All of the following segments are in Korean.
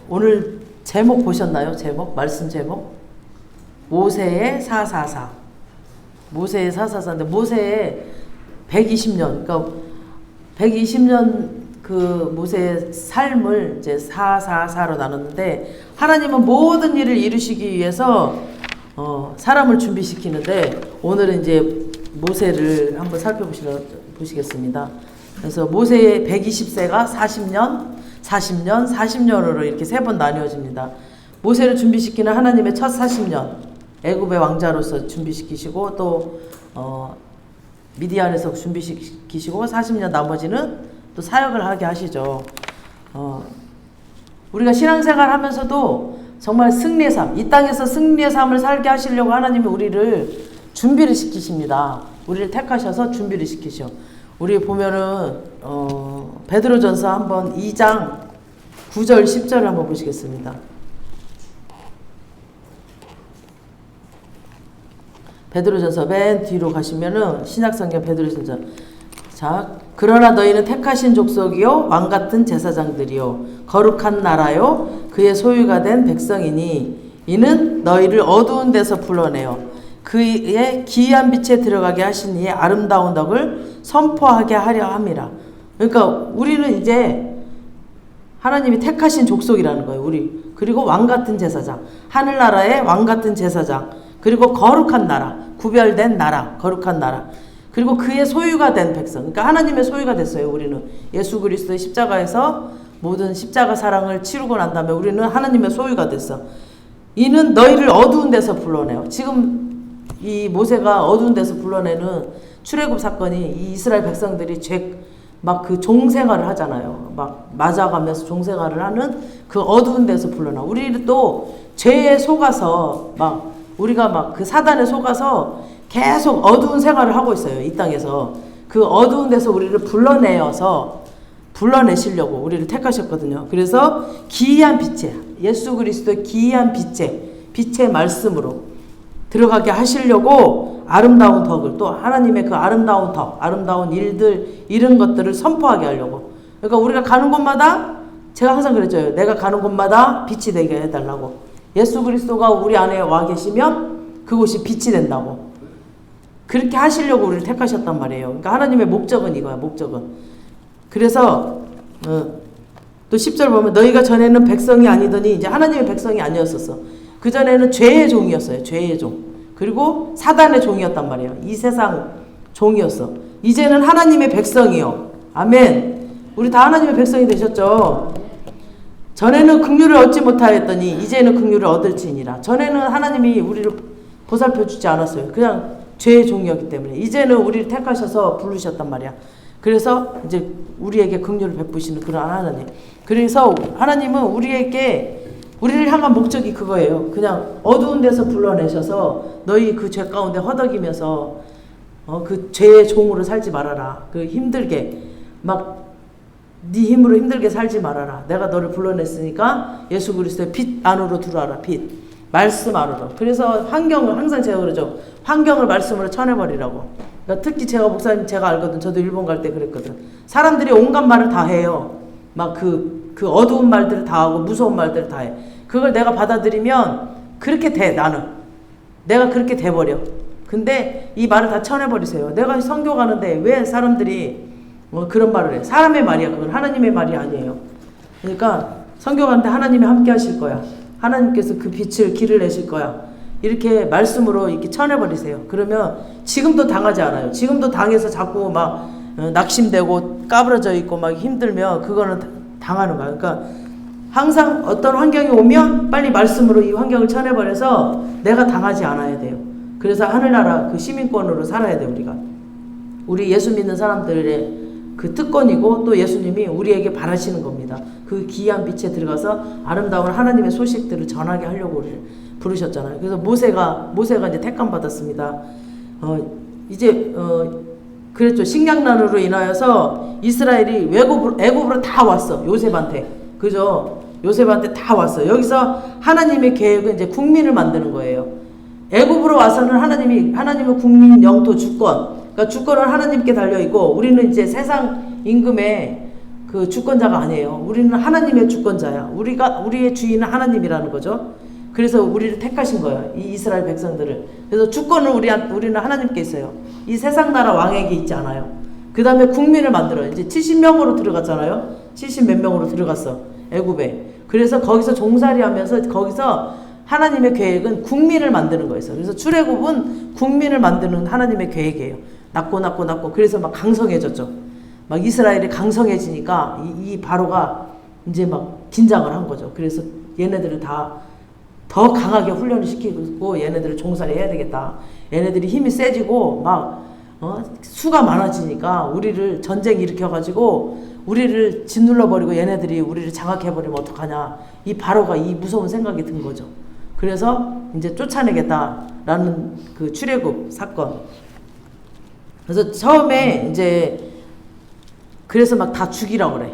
오늘 제목 보셨나요? 제목? 말씀 제목? 모세의 444. 모세의 444인데 모세의 120년, 그러니까 120년 그 모세의 삶을 이제 444로 나눴는데, 하나님은 모든 일을 이루시기 위해서 사람을 준비시키는데, 오늘은 이제 모세를 한번 살펴보시겠습니다. 그래서 모세의 120세가 40년으로 이렇게 세 번 나뉘어집니다. 모세를 준비시키는 하나님의 첫 40년, 애굽의 왕자로서 준비시키시고, 또 미디안에서 준비시키시고, 40년 나머지는 또 사역을 하게 하시죠. 우리가 신앙생활 하면서도 정말 승리의 삶, 이 땅에서 승리의 삶을 살게 하시려고 하나님이 우리를 준비를 시키십니다. 우리를 택하셔서 준비를 시키셔. 우리 보면은 베드로전서 한번 2장 9절 10절을 한번 보시겠습니다. 베드로전서 맨 뒤로 가시면은 신약성경 베드로전서. 자, 그러나 너희는 택하신 족속이요 왕같은 제사장들이요 거룩한 나라요 그의 소유가 된 백성이니 이는 너희를 어두운 데서 불러내어 그의 기이한 빛에 들어가게 하신 이의 아름다운 덕을 선포하게 하려 함이라. 그러니까 우리는 이제 하나님이 택하신 족속이라는 거예요. 우리. 그리고 왕같은 제사장, 하늘나라의 왕같은 제사장, 그리고 거룩한 나라, 구별된 나라, 거룩한 나라, 그리고 그의 소유가 된 백성. 그러니까 하나님의 소유가 됐어요. 우리는 예수 그리스도의 십자가에서 모든 십자가 사랑을 치르고 난 다음에 우리는 하나님의 소유가 됐어. 이는 너희를 어두운 데서 불러내요. 지금 이 모세가 어두운 데서 불러내는 출애굽 사건이, 이 이스라엘 백성들이 막 그 종생활을 하잖아요. 막 맞아가면서 종생활을 하는 그 어두운 데서 불러나. 우리는 또 죄에 속아서 우리가 막 그 사단에 속아서 계속 어두운 생활을 하고 있어요. 이 땅에서. 그 어두운 데서 우리를 불러내시려고 우리를 택하셨거든요. 그래서 기이한 빛에, 예수 그리스도의 기이한 빛의 말씀으로 들어가게 하시려고 아름다운 덕을, 또 하나님의 그 아름다운 덕, 아름다운 일들, 이런 것들을 선포하게 하려고. 그러니까 우리가 가는 곳마다, 제가 항상 그랬죠. 내가 가는 곳마다 빛이 되게 해달라고. 예수 그리스도가 우리 안에 와 계시면 그곳이 빛이 된다고. 그렇게 하시려고 우리를 택하셨단 말이에요. 그러니까 하나님의 목적은 이거야, 목적은. 그래서 또 10절 보면 너희가 전에는 백성이 아니더니 이제 하나님의 백성이 아니었었어. 그전에는 죄의 종이었어요. 죄의 종. 그리고 사단의 종이었단 말이에요. 이 세상 종이었어. 이제는 하나님의 백성이요. 아멘. 우리 다 하나님의 백성이 되셨죠. 전에는 긍휼을 얻지 못하였더니 이제는 긍휼을 얻을지니라. 전에는 하나님이 우리를 보살펴 주지 않았어요. 그냥 죄의 종이었기 때문에. 이제는 우리를 택하셔서 부르셨단 말이야. 그래서 이제 우리에게 긍휼을 베푸시는 그런 하나님. 그래서 하나님은 우리를 향한 목적이 그거예요. 그냥 어두운 데서 불러내셔서 너희 그 죄 가운데 허덕이면서 그 죄의 종으로 살지 말아라. 그 힘들게 네 힘으로 힘들게 살지 말아라. 내가 너를 불러냈으니까 예수 그리스도의 빛 안으로 들어와라. 빛. 말씀 안으로. 그래서 환경을, 항상 제가 그러죠. 환경을 말씀으로 쳐내버리라고. 그러니까 특히 목사님 제가 알거든. 저도 일본 갈 때 그랬거든. 사람들이 온갖 말을 다 해요. 그 어두운 말들을 다 하고 무서운 말들을 다 해. 그걸 내가 받아들이면 그렇게 돼. 나는 내가 그렇게 돼버려. 근데 이 말을 다 쳐내버리세요. 내가 선교 가는데 왜 사람들이 그런 말을 해. 사람의 말이야. 그건 하나님의 말이 아니에요. 그러니까 선교 가는데 하나님이 함께 하실 거야. 하나님께서 그 길을 내실 거야. 이렇게 말씀으로 이렇게 쳐내버리세요. 그러면 지금도 당하지 않아요. 지금도 당해서 자꾸 낙심되고 까부러져 있고 힘들면 그거는 당하는 거야. 그러니까 항상 어떤 환경이 오면 빨리 말씀으로 이 환경을 쳐내버려서 내가 당하지 않아야 돼요. 그래서 하늘나라 그 시민권으로 살아야 돼요. 우리 예수 믿는 사람들의 그 특권이고, 또 예수님이 우리에게 바라시는 겁니다. 그 기이한 빛에 들어가서 아름다운 하나님의 소식들을 전하게 하려고 우리를 부르셨잖아요. 그래서 모세가 이제 택감 받았습니다. 그랬죠. 식량난으로 인하여서 이스라엘이 애굽으로 다 왔어. 요셉한테. 그죠? 요셉한테 다 왔어. 여기서 하나님의 계획은 이제 국민을 만드는 거예요. 애굽으로 와서는 하나님은 국민 영토 주권, 그러니까 주권은 하나님께 달려 있고, 우리는 이제 세상 임금의 그 주권자가 아니에요. 우리는 하나님의 주권자야. 우리의 주인은 하나님이라는 거죠. 그래서 우리를 택하신 거예요. 이 이스라엘 백성들을. 그래서 주권을 우리는 하나님께 있어요. 이 세상 나라 왕에게 있지 않아요. 그 다음에 국민을 만들어요. 이제 70명으로 들어갔잖아요. 70 몇 명으로 들어갔어. 애굽에. 그래서 거기서 종살이 하면서 거기서 하나님의 계획은 국민을 만드는 거였어요. 그래서 출애굽은 국민을 만드는 하나님의 계획이에요. 낳고 그래서 막 강성해졌죠. 막 이스라엘이 강성해지니까 이 바로가 이제 막 긴장을 한 거죠. 그래서 얘네들을 더 강하게 훈련을 시키고 얘네들을 종살이 해야 되겠다. 얘네들이 힘이 세지고 막 수가 많아지니까 우리를 전쟁 일으켜가지고 우리를 짓눌러버리고 얘네들이 우리를 장악해버리면 어떡하냐. 이 바로가 이 무서운 생각이 든 거죠. 그래서 이제 쫓아내겠다라는 그 출애굽 사건. 그래서 처음에 이제 그래서 막 다 죽이라고 그래.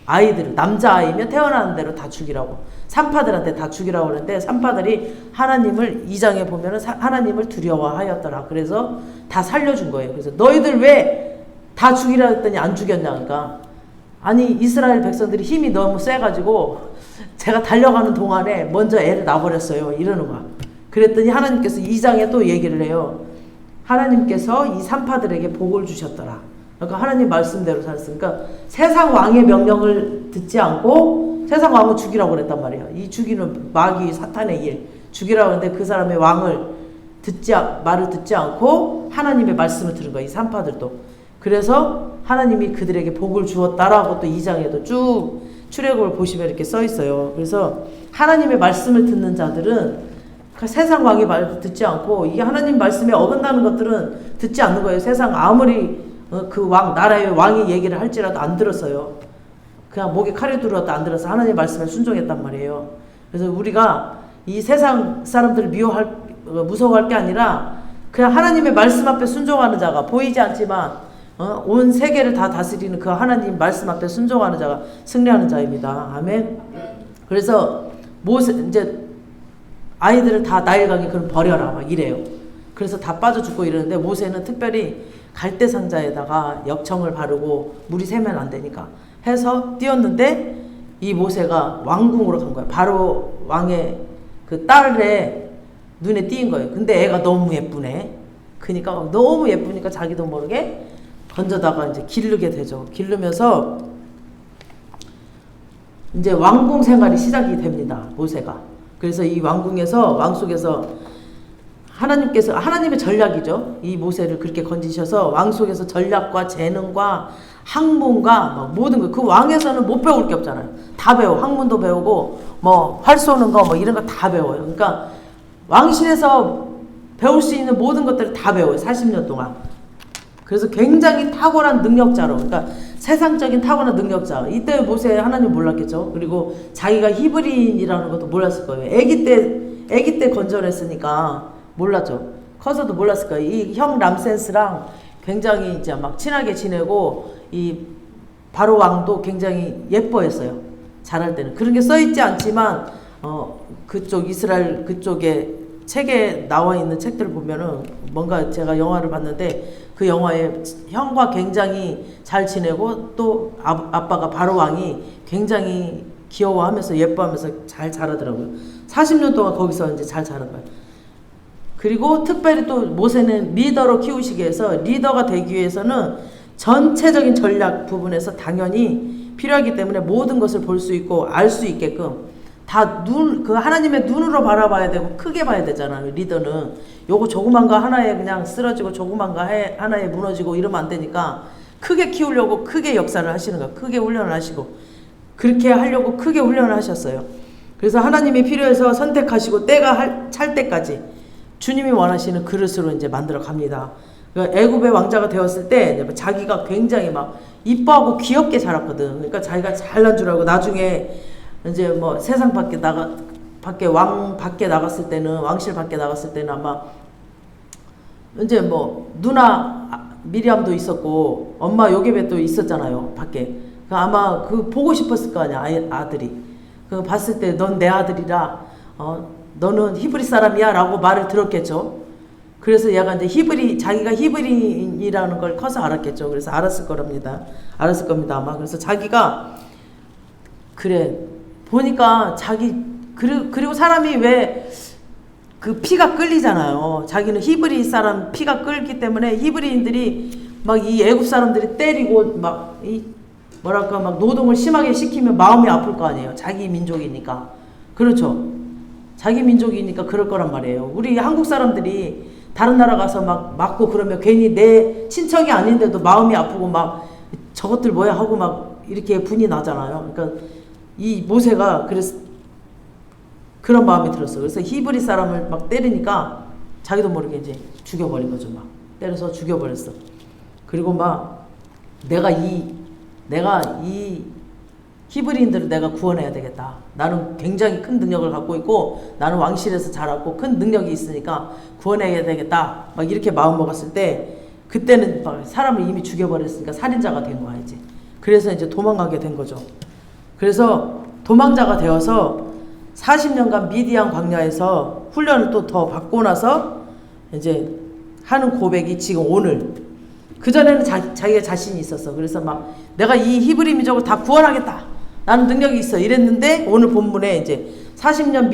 아이들, 남자아이면 태어나는 대로 다 죽이라고. 산파들한테 다 죽이라고 그러는데 산파들이 하나님을 2장에 보면은 하나님을 두려워하였더라. 그래서 다 살려준 거예요. 그래서 너희들 왜 다 죽이라 했더니 안 죽였냐. 그러니까 아니 이스라엘 백성들이 힘이 너무 세가지고 제가 달려가는 동안에 먼저 애를 낳아버렸어요. 이러는 거야. 그랬더니 하나님께서 2장에 또 얘기를 해요. 하나님께서 이 산파들에게 복을 주셨더라. 그러니까 하나님 말씀대로 살았으니까 세상 왕의 명령을 듣지 않고 세상 왕을 죽이라고 그랬단 말이에요. 이 죽이는 마귀 사탄의 일 죽이라고 하는데 그 사람의 왕을 말을 듣지 않고 하나님의 말씀을 들은 거예요. 이 산파들도. 그래서 하나님이 그들에게 복을 주었다라고 또 2장에도 쭉 출애굽을 보시면 이렇게 써 있어요. 그래서 하나님의 말씀을 듣는 자들은 그 세상 왕의 말 듣지 않고 이게 하나님 말씀에 어긋나는 것들은 듣지 않는 거예요. 세상 아무리 그 나라의 왕이 얘기를 할지라도 안 들었어요. 그냥 목에 칼이 들어도 안 들어서 하나님 말씀에 순종했단 말이에요. 그래서 우리가 이 세상 사람들을 무서워할 게 아니라 그냥 하나님의 말씀 앞에 순종하는 자가 보이지 않지만 온 세계를 다 다스리는 그 하나님 말씀 앞에 순종하는 자가 승리하는 자입니다. 아멘. 그래서 이제 아이들을 다 나일강에 그럼 버려라 막 이래요. 그래서 다 빠져 죽고 이러는데 모세는 특별히 갈대 상자에다가 역청을 바르고 물이 새면 안 되니까 해서 띄었는데 이 모세가 왕궁으로 간 거예요. 바로 왕의 그 딸의 눈에 띄인 거예요. 근데 애가 너무 예쁘네. 그러니까 너무 예쁘니까 자기도 모르게 건져다가 이제 기르게 되죠. 기르면서 이제 왕궁 생활이 시작이 됩니다. 모세가. 그래서 이 왕속에서 하나님의 전략이죠. 이 모세를 그렇게 건지셔서 왕속에서 전략과 재능과 학문과 모든 거, 그 왕에서는 못 배울 게 없잖아요. 다 배워. 학문도 배우고, 활 쏘는 거, 이런 거 다 배워요. 그러니까 왕실에서 배울 수 있는 모든 것들을 다 배워요. 40년 동안. 그래서 굉장히 탁월한 능력자로, 그러니까 세상적인 탁월한 능력자. 이때 모세 하나님 몰랐겠죠. 그리고 자기가 히브리인이라는 것도 몰랐을 거예요. 아기 때 건져냈으니까 몰랐죠. 커서도 몰랐을 거예요. 이 형 람세스랑 굉장히 이제 막 친하게 지내고 이 바로 왕도 굉장히 예뻐했어요. 잘할 때는. 그런 게 써있지 않지만 그쪽 이스라엘 그쪽에 책에 나와 있는 책들을 보면은 뭔가 제가 영화를 봤는데 그 영화에 형과 굉장히 잘 지내고 또 아빠가 바로 왕이 굉장히 귀여워하면서 예뻐하면서 잘 자라더라고요. 40년 동안 거기서 이제 잘 자란 거예요. 그리고 특별히 또 모세는 리더로 키우시기 위해서 리더가 되기 위해서는 전체적인 전략 부분에서 당연히 필요하기 때문에 모든 것을 볼 수 있고 알 수 있게끔 다 그 하나님의 눈으로 바라봐야 되고 크게 봐야 되잖아요. 리더는 요거 조그만 거 하나에 그냥 쓰러지고 조그만 거 하나에 무너지고 이러면 안 되니까 크게 키우려고 크게 역사를 하시는 거예요. 크게 훈련을 하시고 그렇게 하려고 크게 훈련을 하셨어요. 그래서 하나님이 필요해서 선택하시고 때가 찰 때까지 주님이 원하시는 그릇으로 이제 만들어 갑니다. 그러니까 애굽의 왕자가 되었을 때 자기가 굉장히 막 이뻐하고 귀엽게 자랐거든. 그러니까 자기가 잘난 줄 알고 나중에 이제 세상 밖에 밖에 나갔을 때는 왕실 밖에 나갔을 때는 아마 이제 누나 미리암도 있었고 엄마 요게벳도 있었잖아요. 밖에. 그러니까 아마 보고 싶었을 거 아니야. 아들이. 그 봤을 때 넌 내 아들이라 너는 히브리 사람이야 라고 말을 들었겠죠. 그래서 얘가 이제 자기가 히브리인이라는 걸 커서 알았겠죠. 그래서 알았을 겁니다. 아마. 그래서 자기가, 그래, 보니까 그리고 사람이 왜 그 피가 끌리잖아요. 자기는 히브리 사람 피가 끌기 때문에 히브리인들이 막 이 애굽 사람들이 때리고 막 뭐랄까 막 노동을 심하게 시키면 마음이 아플 거 아니에요. 자기 민족이니까. 그렇죠. 자기 민족이니까 그럴 거란 말이에요. 우리 한국 사람들이 다른 나라 가서 막 맞고 그러면 괜히 내 친척이 아닌데도 마음이 아프고 막 저것들 뭐야 하고 막 이렇게 분이 나잖아요. 그러니까 이 모세가 그래서 그런 마음이 들었어. 그래서 히브리 사람을 막 때리니까 자기도 모르게 이제 죽여버린 거죠. 막 때려서 죽여버렸어. 그리고 막 내가 이 히브리인들을 내가 구원해야 되겠다. 나는 굉장히 큰 능력을 갖고 있고 나는 왕실에서 자랐고 큰 능력이 있으니까 구원해야 되겠다. 막 이렇게 마음 먹었을 때 그때는 막 사람을 이미 죽여버렸으니까 살인자가 된 거야 이제. 그래서 이제 도망가게 된 거죠. 그래서 도망자가 되어서 40년간 미디안 광야에서 훈련을 또 더 받고 나서 이제 하는 고백이 지금 오늘. 그전에는 자기가 자신이 있었어. 그래서 막 내가 이 히브리 민족을 다 구원하겠다. 나는 능력이 있어. 이랬는데 오늘 본문에 이제 40년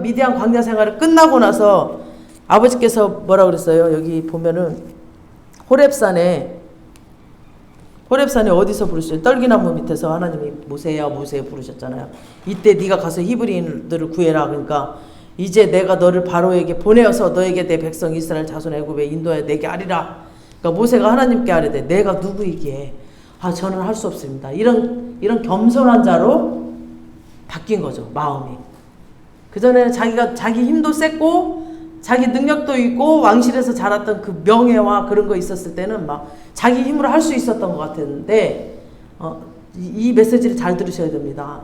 미디안 광야 생활을 끝나고 나서 아버지께서 뭐라 그랬어요? 여기 보면은 호렙산에 어디서 부르셨어요? 떨기나무 밑에서 하나님이 모세야 부르셨잖아요. 이때 네가 가서 히브리인들을 구해라. 그러니까 이제 내가 너를 바로에게 보내어서 너에게 내 백성 이스라엘 자손 애굽에 인도하여 내게 아리라. 그러니까 모세가 하나님께 아뢰되 내가 누구이기에 저는 할 수 없습니다. 이런 겸손한 자로 바뀐 거죠. 마음이. 그전에는 자기 힘도 셌고 자기 능력도 있고 왕실에서 자랐던 그 명예와 그런 거 있었을 때는 막 자기 힘으로 할 수 있었던 것 같은데 이 메시지를 잘 들으셔야 됩니다.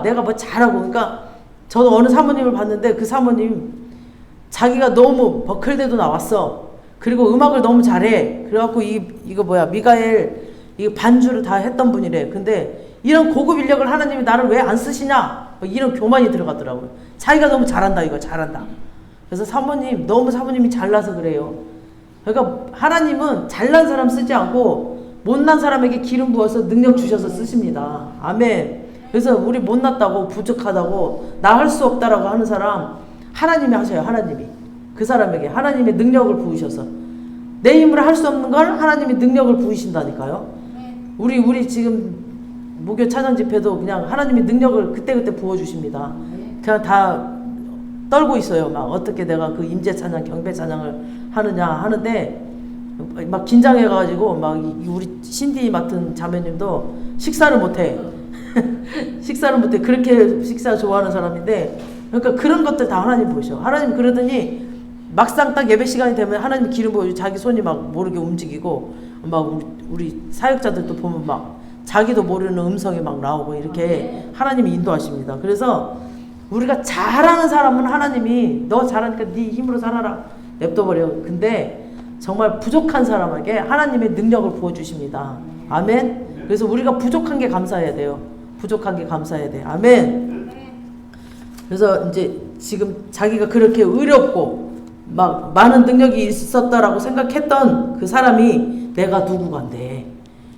내가 뭐 잘하고 그러니까 저도 어느 사모님을 봤는데 그 사모님 자기가 너무 버클대도 나왔어. 그리고 음악을 너무 잘해. 그래갖고 이거 뭐야 미가엘 이거 반주를 다 했던 분이래. 근데 이런 고급 인력을 하나님이 나를 왜 안 쓰시냐? 이런 교만이 들어가더라고요. 자기가 너무 잘한다 이거 잘한다. 그래서 사모님이 잘나서 그래요. 그러니까 하나님은 잘난 사람 쓰지 않고 못난 사람에게 기름 부어서 능력 주셔서 쓰십니다. 아멘. 그래서 우리 못났다고 부족하다고 나 할 수 없다라고 하는 사람 하나님이 하셔요. 하나님이. 그 사람에게 하나님의 능력을 부으셔서 내 힘으로 할 수 없는 걸 하나님이 능력을 부으신다니까요. 우리 지금 목요 찬양 집회도 그냥 하나님이 능력을 그때그때 부어주십니다. 그냥 다 떨고 있어요. 막 어떻게 내가 그 임재 찬양, 경배 찬양을 하느냐 하는데 막 긴장해가지고 막 우리 신디 맡은 자매님도 식사를 못해. 그렇게 식사 좋아하는 사람인데 그러니까 그런 것들 다 하나님 보셔. 하나님 그러더니 막상 딱 예배 시간이 되면 하나님 기름 부어 자기 손이 막 모르게 움직이고 막 우리 사역자들도 보면 막 자기도 모르는 음성이 막 나오고 이렇게 하나님이 인도하십니다. 그래서 우리가 잘하는 사람은 하나님이 너 잘하니까 네 힘으로 살아라 냅둬버려. 근데 정말 부족한 사람에게 하나님의 능력을 부어주십니다. 아멘. 그래서 우리가 부족한 게 감사해야 돼요. 부족한 게 감사해야 돼. 아멘. 그래서 이제 지금 자기가 그렇게 의롭고 막 많은 능력이 있었다라고 생각했던 그 사람이 내가 누구간데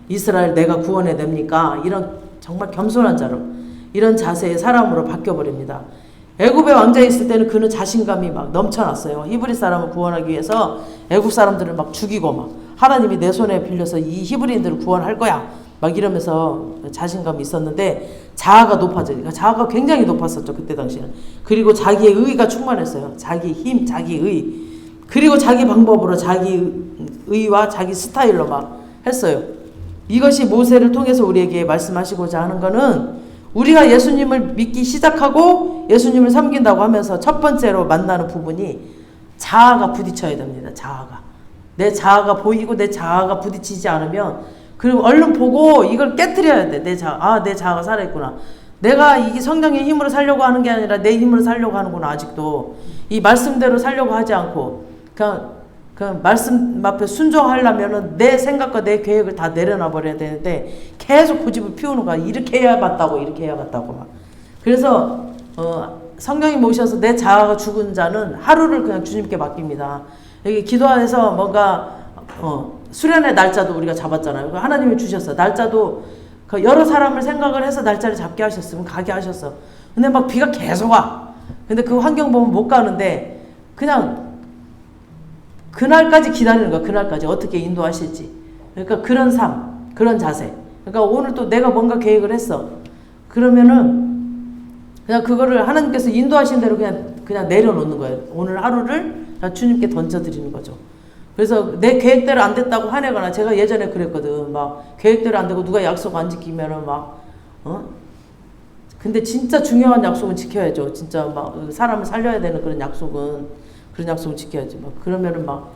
이스라엘 내가 구원해 냅니까? 이런 정말 겸손한 자로 이런 자세의 사람으로 바뀌어버립니다. 애굽의 왕자에 있을 때는 그는 자신감이 막 넘쳐났어요. 히브리 사람을 구원하기 위해서 애굽 사람들을 막 죽이고 막 하나님이 내 손에 빌려서 이 히브리인들을 구원할 거야 막 이러면서 자신감이 있었는데 자아가 높아지니까 자아가 굉장히 높았었죠. 그때 당시에는. 그리고 자기의 의가 충만했어요. 자기 힘, 자기 의. 그리고 자기 방법으로 자기 의와 자기 스타일로 막 했어요. 이것이 모세를 통해서 우리에게 말씀하시고자 하는 거는 우리가 예수님을 믿기 시작하고 예수님을 섬긴다고 하면서 첫 번째로 만나는 부분이 자아가 부딪혀야 됩니다. 자아가. 내 자아가 보이고 내 자아가 부딪히지 않으면 그리고 얼른 보고 이걸 깨트려야 돼. 내 자아가 살아있구나. 내가 이게 성령의 힘으로 살려고 하는 게 아니라 내 힘으로 살려고 하는구나. 아직도 이 말씀대로 살려고 하지 않고 그냥 말씀 앞에 순종하려면은 내 생각과 내 계획을 다 내려놔 버려야 되는데 계속 고집을 피우는 거야. 이렇게 해야 맞다고 막. 그래서 성령이 오셔서 내 자아가 죽은 자는 하루를 그냥 주님께 맡깁니다. 여기 기도하면서 뭔가 수련의 날짜도 우리가 잡았잖아요. 하나님이 주셨어. 날짜도 여러 사람을 생각을 해서 날짜를 잡게 하셨으면 가게 하셨어. 근데 막 비가 계속 와. 근데 그 환경 보면 못 가는데 그냥 그날까지 기다리는 거야. 그날까지 어떻게 인도하실지. 그러니까 그런 삶, 그런 자세. 그러니까 오늘 또 내가 뭔가 계획을 했어. 그러면은 그냥 그거를 하나님께서 인도하신 대로 그냥 내려놓는 거예요. 오늘 하루를 주님께 던져드리는 거죠. 그래서 내 계획대로 안 됐다고 화내거나, 제가 예전에 그랬거든. 막 계획대로 안 되고 누가 약속 안 지키면은 근데 진짜 중요한 약속은 지켜야죠. 진짜 막 사람을 살려야 되는 그런 약속은 지켜야지. 막 그러면은 막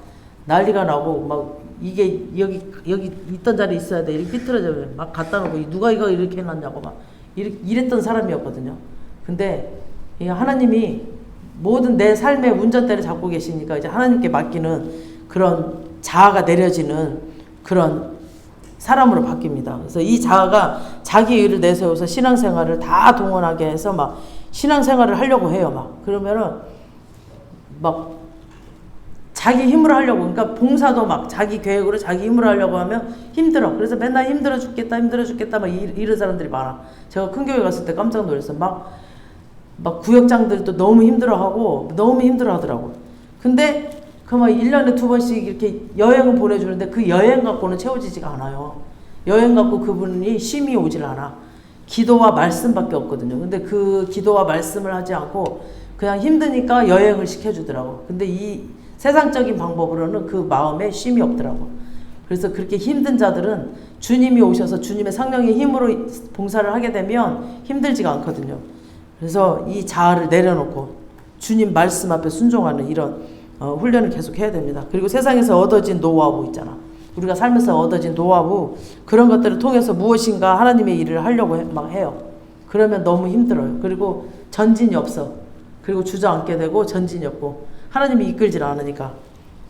난리가 나고 막 이게 여기 있던 자리에 있어야 돼. 이렇게 삐뚤어져 막 갖다 놓고 누가 이거 이렇게 해놨냐고 막 이랬던 사람이었거든요. 근데 하나님이 모든 내 삶의 운전대를 잡고 계시니까 이제 하나님께 맡기는 그런 자아가 내려지는 그런 사람으로 바뀝니다. 그래서 이 자아가 자기 의를 내세워서 신앙생활을 다 동원하게 해서 막 신앙생활을 하려고 해요. 막 그러면은 막 자기 힘으로 하려고, 그러니까 봉사도 막 자기 계획으로 자기 힘으로 하려고 하면 힘들어. 그래서 맨날 힘들어 죽겠다 막 이런 사람들이 많아. 제가 큰 교회 갔을 때 깜짝 놀랐어요. 막 구역장들도 너무 힘들어하고 너무 힘들어하더라고. 근데 그 막 1년에 2번씩 이렇게 여행을 보내주는데 그 여행 갖고는 채워지지가 않아요. 여행 갖고 그분이 쉼이 오질 않아. 기도와 말씀밖에 없거든요. 근데 그 기도와 말씀을 하지 않고 그냥 힘드니까 여행을 시켜주더라고. 근데 이 세상적인 방법으로는 그 마음에 쉼이 없더라고. 그래서 그렇게 힘든 자들은 주님이 오셔서 주님의 성령의 힘으로 봉사를 하게 되면 힘들지가 않거든요. 그래서 이 자아를 내려놓고 주님 말씀 앞에 순종하는 이런 훈련을 계속 해야 됩니다. 그리고 세상에서 얻어진 노하우 있잖아. 우리가 살면서 얻어진 노하우, 그런 것들을 통해서 무엇인가 하나님의 일을 하려고 막 해요. 그러면 너무 힘들어요. 그리고 전진이 없어. 그리고 주저앉게 되고 전진이 없고 하나님이 이끌질 않으니까.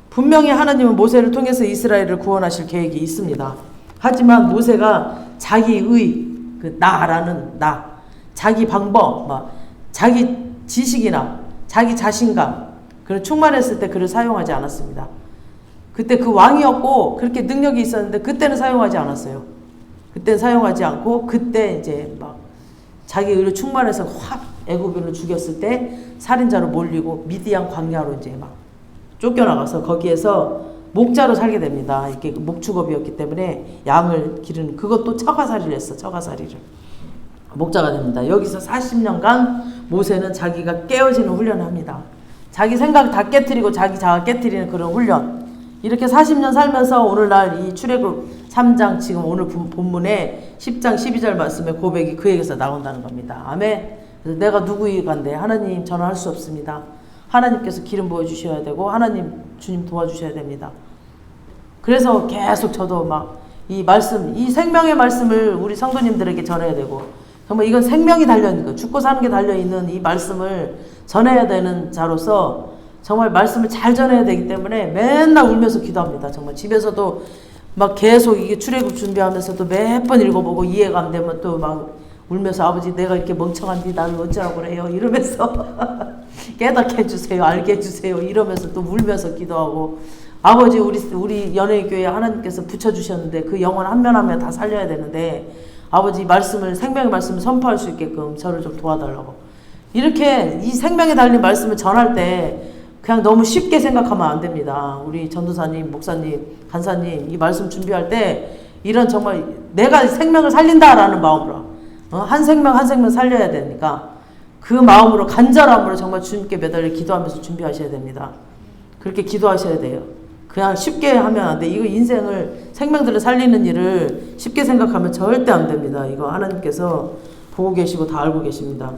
분명히 하나님은 모세를 통해서 이스라엘을 구원하실 계획이 있습니다. 하지만 모세가 자기의 나라는 자기 방법, 자기 지식이나 자기 자신감, 그런 충만했을 때 그를 사용하지 않았습니다. 그때 그 왕이었고 그렇게 능력이 있었는데 그때는 사용하지 않았어요. 그때는 사용하지 않고 그때 이제 막 자기 의로 충만해서 확 애굽인을 죽였을 때 살인자로 몰리고 미디안 광야로 이제 막 쫓겨나가서 거기에서 목자로 살게 됩니다. 이렇게 목축업이었기 때문에 양을 기르는, 그것도 처가살이를 했어. 처가살이를. 목자가 됩니다. 여기서 40년간 모세는 자기가 깨어지는 훈련을 합니다. 자기 생각 다 깨트리고 자기 자아 깨트리는 그런 훈련. 이렇게 40년 살면서 오늘날 이 출애굽 3장 지금 오늘 본문에 10장 12절 말씀의 고백이 그에게서 나온다는 겁니다. 아멘. 그래서 내가 누구이간데 하나님 저는 할 수 없습니다. 하나님께서 기름 부어주셔야 되고 하나님 주님 도와주셔야 됩니다. 그래서 계속 저도 막 이 말씀, 이 생명의 말씀을 우리 성도님들에게 전해야 되고, 정말 이건 생명이 달려있는 거, 죽고 사는 게 달려있는 이 말씀을 전해야 되는 자로서 정말 말씀을 잘 전해야 되기 때문에 맨날 울면서 기도합니다. 정말 집에서도 막 계속 이게 출애굽 준비하면서도 몇 번 읽어보고 이해가 안 되면 또 막 울면서 아버지 내가 이렇게 멍청한데 나를 어쩌라고 그래요 이러면서 깨닫게 해주세요, 알게 해주세요 이러면서 또 울면서 기도하고, 아버지 우리 연예교회 하나님께서 붙여주셨는데 그 영혼 한 면 한 면 다 살려야 되는데 아버지 말씀을, 생명의 말씀을 선포할 수 있게끔 저를 좀 도와달라고. 이렇게 이 생명에 달린 말씀을 전할 때 그냥 너무 쉽게 생각하면 안 됩니다. 우리 전도사님, 목사님, 간사님 이 말씀 준비할 때 이런 정말 내가 생명을 살린다라는 마음으로 한 생명 한 생명 살려야 되니까 그 마음으로 간절함으로 정말 주님께 매달려 기도하면서 준비하셔야 됩니다. 그렇게 기도하셔야 돼요. 그냥 쉽게 하면 안 돼. 이거 인생을, 생명들을 살리는 일을 쉽게 생각하면 절대 안 됩니다. 이거 하나님께서 보고 계시고 다 알고 계십니다.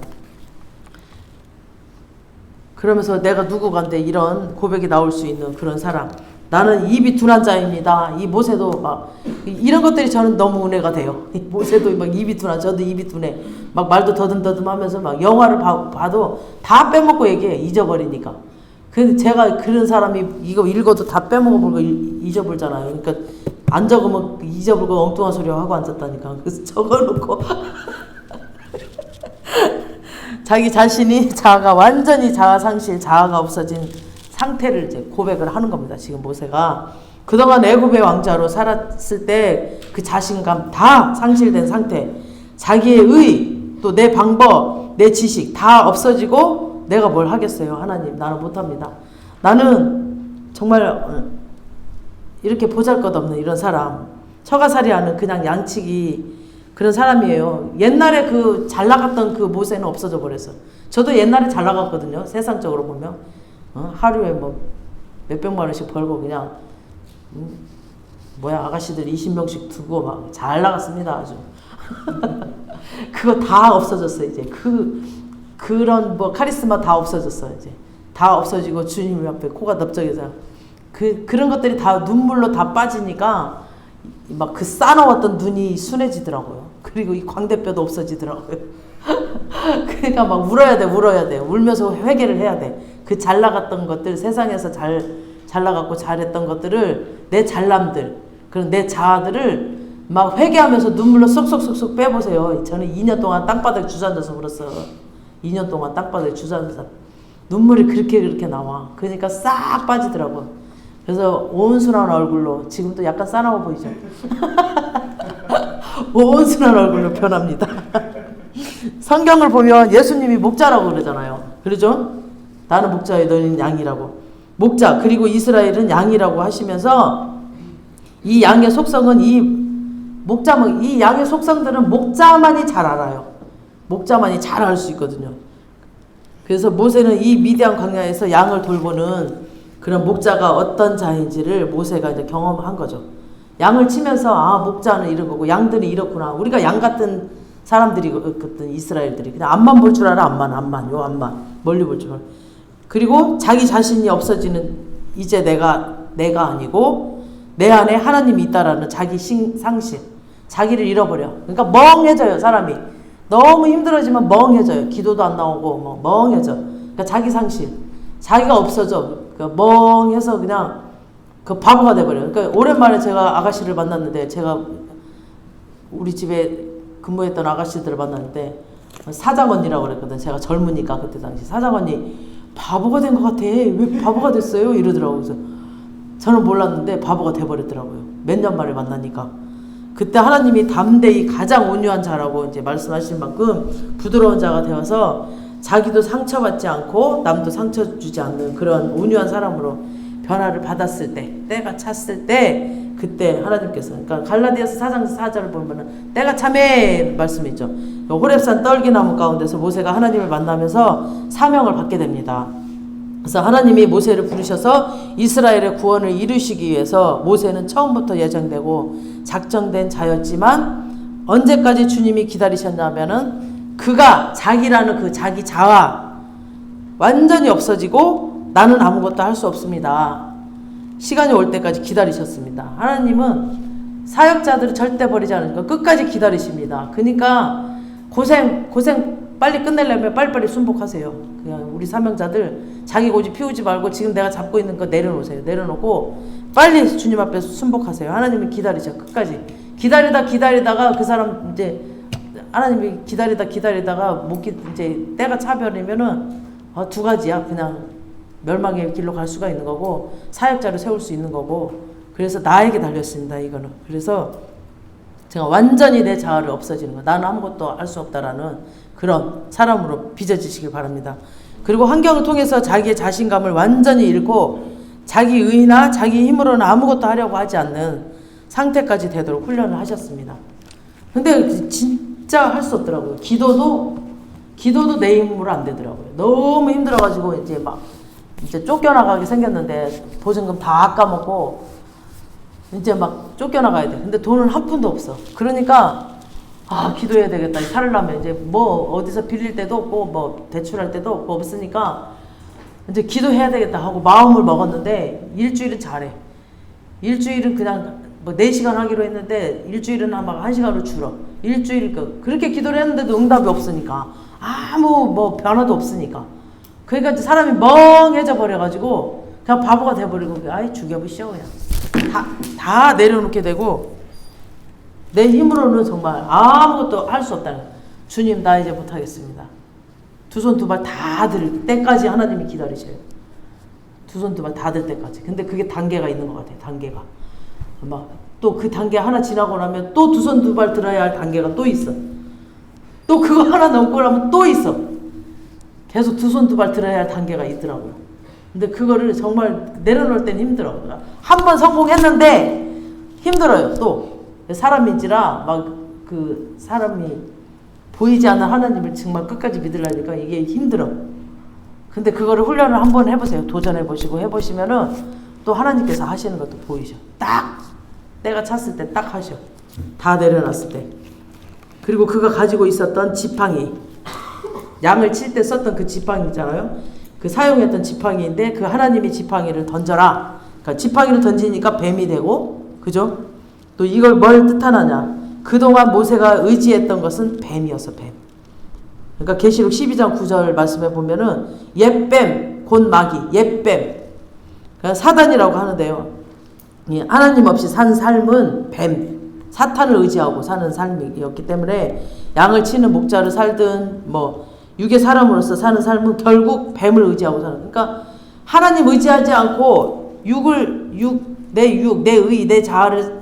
그러면서 내가 누구간데 이런 고백이 나올 수 있는 그런 사람. 나는 입이 둔한 자입니다. 이 모세도 막 이런 것들이 저는 너무 은혜가 돼요. 모세도 막 입이 둔한, 저도 입이 둔해. 막 말도 더듬더듬 하면서 막 영화를 봐도 다 빼먹고 얘기해. 잊어버리니까. 근데 제가 그런 사람이 이거 읽어도 다 빼먹어버리고 잊어버리잖아요. 그러니까 안 적으면 잊어버리고 엉뚱한 소리 하고 앉았다니까. 그래서 적어놓고 자기 자신이 자아가 완전히 자아 상실, 자아가 없어진 상태를 이제 고백을 하는 겁니다. 지금 모세가 그동안 애굽의 왕자로 살았을 때 그 자신감 다 상실된 상태, 자기의 의, 또 내 방법, 내 지식 다 없어지고 내가 뭘 하겠어요. 하나님, 나는 못합니다. 나는 정말 이렇게 보잘것없는 이런 사람, 처가살이하는 그냥 양치기 그런 사람이에요. 옛날에 그 잘 나갔던 그 모세는 없어져 버렸어. 저도 옛날에 잘 나갔거든요. 세상적으로 보면 하루에 뭐 몇백만 원씩 벌고 그냥 아가씨들 20명씩 두고 막 잘 나갔습니다. 아주. 그거 다 없어졌어. 이제 그런 뭐 카리스마 다 없어졌어. 이제 다 없어지고 주님 앞에 코가 넓적해서 그런 것들이 다 눈물로 다 빠지니까 막 그 쌓아놓았던 눈이 순해지더라고요. 그리고 이 광대뼈도 없어지더라고요. 그러니까 막 울어야 돼. 울면서 회개를 해야 돼. 그 잘 나갔던 것들, 세상에서 잘 나갔고 잘했던 것들을, 내 잘남들, 그런 내 자아들을 막 회개하면서 눈물로 쏙쏙쏙쏙 빼보세요. 저는 2년 동안 땅바닥에 주저앉아서 울었어. 2년 동안 땅바닥에 주저앉아서 눈물이 그렇게 나와. 그러니까 싹 빠지더라고. 그래서 온순한 얼굴로, 지금도 약간 싸나워 보이죠? 온순한 얼굴로 변합니다. 성경을 보면 예수님이 목자라고 그러잖아요. 그러죠? 나는 목자요, 너는 양이라고. 목자, 그리고 이스라엘은 양이라고 하시면서 이 양의 속성은 이 양의 속성들은 목자만이 잘 알아요. 목자만이 잘 알 수 있거든요. 그래서 모세는 이 미디안 광야에서 양을 돌보는 그런 목자가 어떤 자인지를 모세가 이제 경험한 거죠. 양을 치면서 목자는 이런 거고 양들이 이렇구나. 우리가 양 같은 사람들이거든. 이스라엘들이 그냥 앞만 볼 줄 알아. 앞만 멀리 볼 줄 알아. 그리고 자기 자신이 없어지는, 이제 내가 아니고 내 안에 하나님이 있다라는 자기 상실, 자기를 잃어버려. 그러니까 멍해져요. 사람이 너무 힘들어지면 멍해져요. 기도도 안 나오고 뭐 멍해져. 그러니까 자기 상실, 자기가 없어져. 그러니까 멍해서 그냥 그 바보가 돼버려요. 그러니까 오랜만에 제가 아가씨를 만났는데, 제가 우리 집에 근무했던 아가씨들을 만났는데 사장 언니라고 그랬거든. 제가 젊으니까 그때 당시 사장 언니, 바보가 된 것 같아. 왜 바보가 됐어요? 이러더라고요. 그래서 저는 몰랐는데 바보가 돼버렸더라고요. 몇 년 만에 만나니까. 그때 하나님이 담대히 가장 온유한 자라고 이제 말씀하실 만큼 부드러운 자가 되어서 자기도 상처받지 않고 남도 상처 주지 않는 그런 온유한 사람으로 변화를 받았을 때, 때가 찼을 때, 그때 하나님께서, 그러니까 갈라디아서 4장 4절을 보면은 때가 참에 말씀이 있죠. 호렙산 떨기나무 가운데서 모세가 하나님을 만나면서 사명을 받게 됩니다. 그래서 하나님이 모세를 부르셔서 이스라엘의 구원을 이루시기 위해서 모세는 처음부터 예정되고 작정된 자였지만 언제까지 주님이 기다리셨냐면은 그가 자기라는 그 자기 자아 완전히 없어지고 나는 아무것도 할 수 없습니다. 시간이 올 때까지 기다리셨습니다. 하나님은 사역자들을 절대 버리지 않으니까 끝까지 기다리십니다. 그러니까 고생 빨리 끝내려면 빨리빨리 순복하세요. 그냥 우리 사명자들 자기 고집 피우지 말고 지금 내가 잡고 있는 거 내려놓으세요. 내려놓고 빨리 주님 앞에서 순복하세요. 하나님이 기다리셔. 끝까지 기다리다가 그 사람 이제 하나님이 기다리다가 이제 때가 차버리면은 두 가지야. 그냥 멸망의 길로 갈 수가 있는 거고 사역자를 세울 수 있는 거고, 그래서 나에게 달렸습니다. 이거는. 그래서 제가 완전히 내 자아를 없어지는 거, 나는 아무것도 할 수 없다라는 그런 사람으로 빚어지시길 바랍니다. 그리고 환경을 통해서 자기의 자신감을 완전히 잃고 자기 의나 자기 힘으로는 아무것도 하려고 하지 않는 상태까지 되도록 훈련을 하셨습니다. 근데 진짜 할 수 없더라고요. 기도도 내 힘으로 안 되더라고요. 너무 힘들어가지고 이제 쫓겨나가게 생겼는데 보증금 다 까먹고 이제 막 쫓겨나가야 돼. 근데 돈은 한 푼도 없어. 그러니까 기도해야 되겠다. 살으려면 이제 뭐 어디서 빌릴 때도 없고 뭐 대출할 때도 없고 없으니까 이제 기도해야 되겠다 하고 마음을 먹었는데 일주일은 잘해. 일주일은 그냥 뭐 4시간 하기로 했는데 일주일은 막 1시간으로 줄어. 일주일 그렇게 기도를 했는데도 응답이 없으니까 아무 뭐 변화도 없으니까. 그러니까 이제 사람이 멍해져 버려가지고 그냥 바보가 돼버리고 죽여보시오 그냥 다 내려놓게 되고 내 힘으로는 정말 아무것도 할 수 없다는 거예요. 주님 나 이제 못하겠습니다. 두 손 두 발 다 들 때까지 하나님이 기다리셔요. 두 손 두 발 다 들 때까지. 근데 그게 단계가 있는 것 같아요. 단계가. 막 또 그 단계 하나 지나고 나면 또 두 손 두 발 들어야 할 단계가 또 있어. 또 그거 하나 넘고 나면 또 있어. 계속 두 손 두 발 들어야 할 단계가 있더라고요. 근데 그거를 정말 내려놓을 땐 힘들어. 한 번 성공했는데 힘들어요. 또 사람인지라 막 그 사람이 보이지 않는 하나님을 정말 끝까지 믿으려니까 이게 힘들어. 근데 그거를 훈련을 한번 해보세요. 도전해보시고 해보시면은 또 하나님께서 하시는 것도 보이셔. 딱 때가 찼을 때 딱 하셔. 다 내려놨을 때. 그리고 그가 가지고 있었던 지팡이, 양을 칠 때 썼던 그 지팡이 있잖아요. 그 사용했던 지팡이인데 그 하나님이 지팡이를 던져라. 그러니까 지팡이를 던지니까 뱀이 되고, 그죠? 또 이걸 뭘 뜻하느냐? 그동안 모세가 의지했던 것은 뱀이었어, 뱀. 그러니까 계시록 12장 9절 말씀에 보면은 옛뱀, 곧 마귀, 옛뱀. 그러니까 사단이라고 하는데요. 하나님 없이 산 삶은 뱀, 사탄을 의지하고 사는 삶이었기 때문에 양을 치는 목자를 살든 뭐 육의 사람으로서 사는 삶은 결국 뱀을 의지하고 사는. 그러니까 하나님 의지하지 않고 내 의, 내 자아를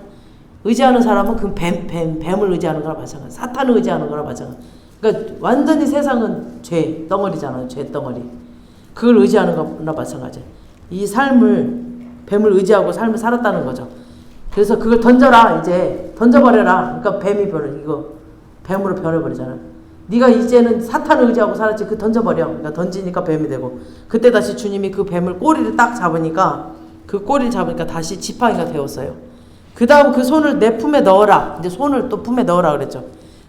의지하는 사람은 그 뱀을 의지하는 거나 마찬가지. 사탄을 의지하는 거나 마찬가지. 그러니까 완전히 세상은 죄 덩어리잖아요. 죄 덩어리. 그걸 의지하는 거나 마찬가지. 이 삶을 뱀을 의지하고 삶을 살았다는 거죠. 그래서 그걸 던져라. 이제 던져버려라. 그러니까 뱀이 뱀으로 변해버리잖아요. 네가 이제는 사탄을 의지하고 살았지. 그 던져버려. 그러니까 던지니까 뱀이 되고, 그때 다시 주님이 그 뱀을 꼬리를 딱 잡으니까, 그 꼬리를 잡으니까 다시 지팡이가 되었어요. 그 다음 그 손을 내 품에 넣어라. 이제 손을 또 품에 넣어라 그랬죠.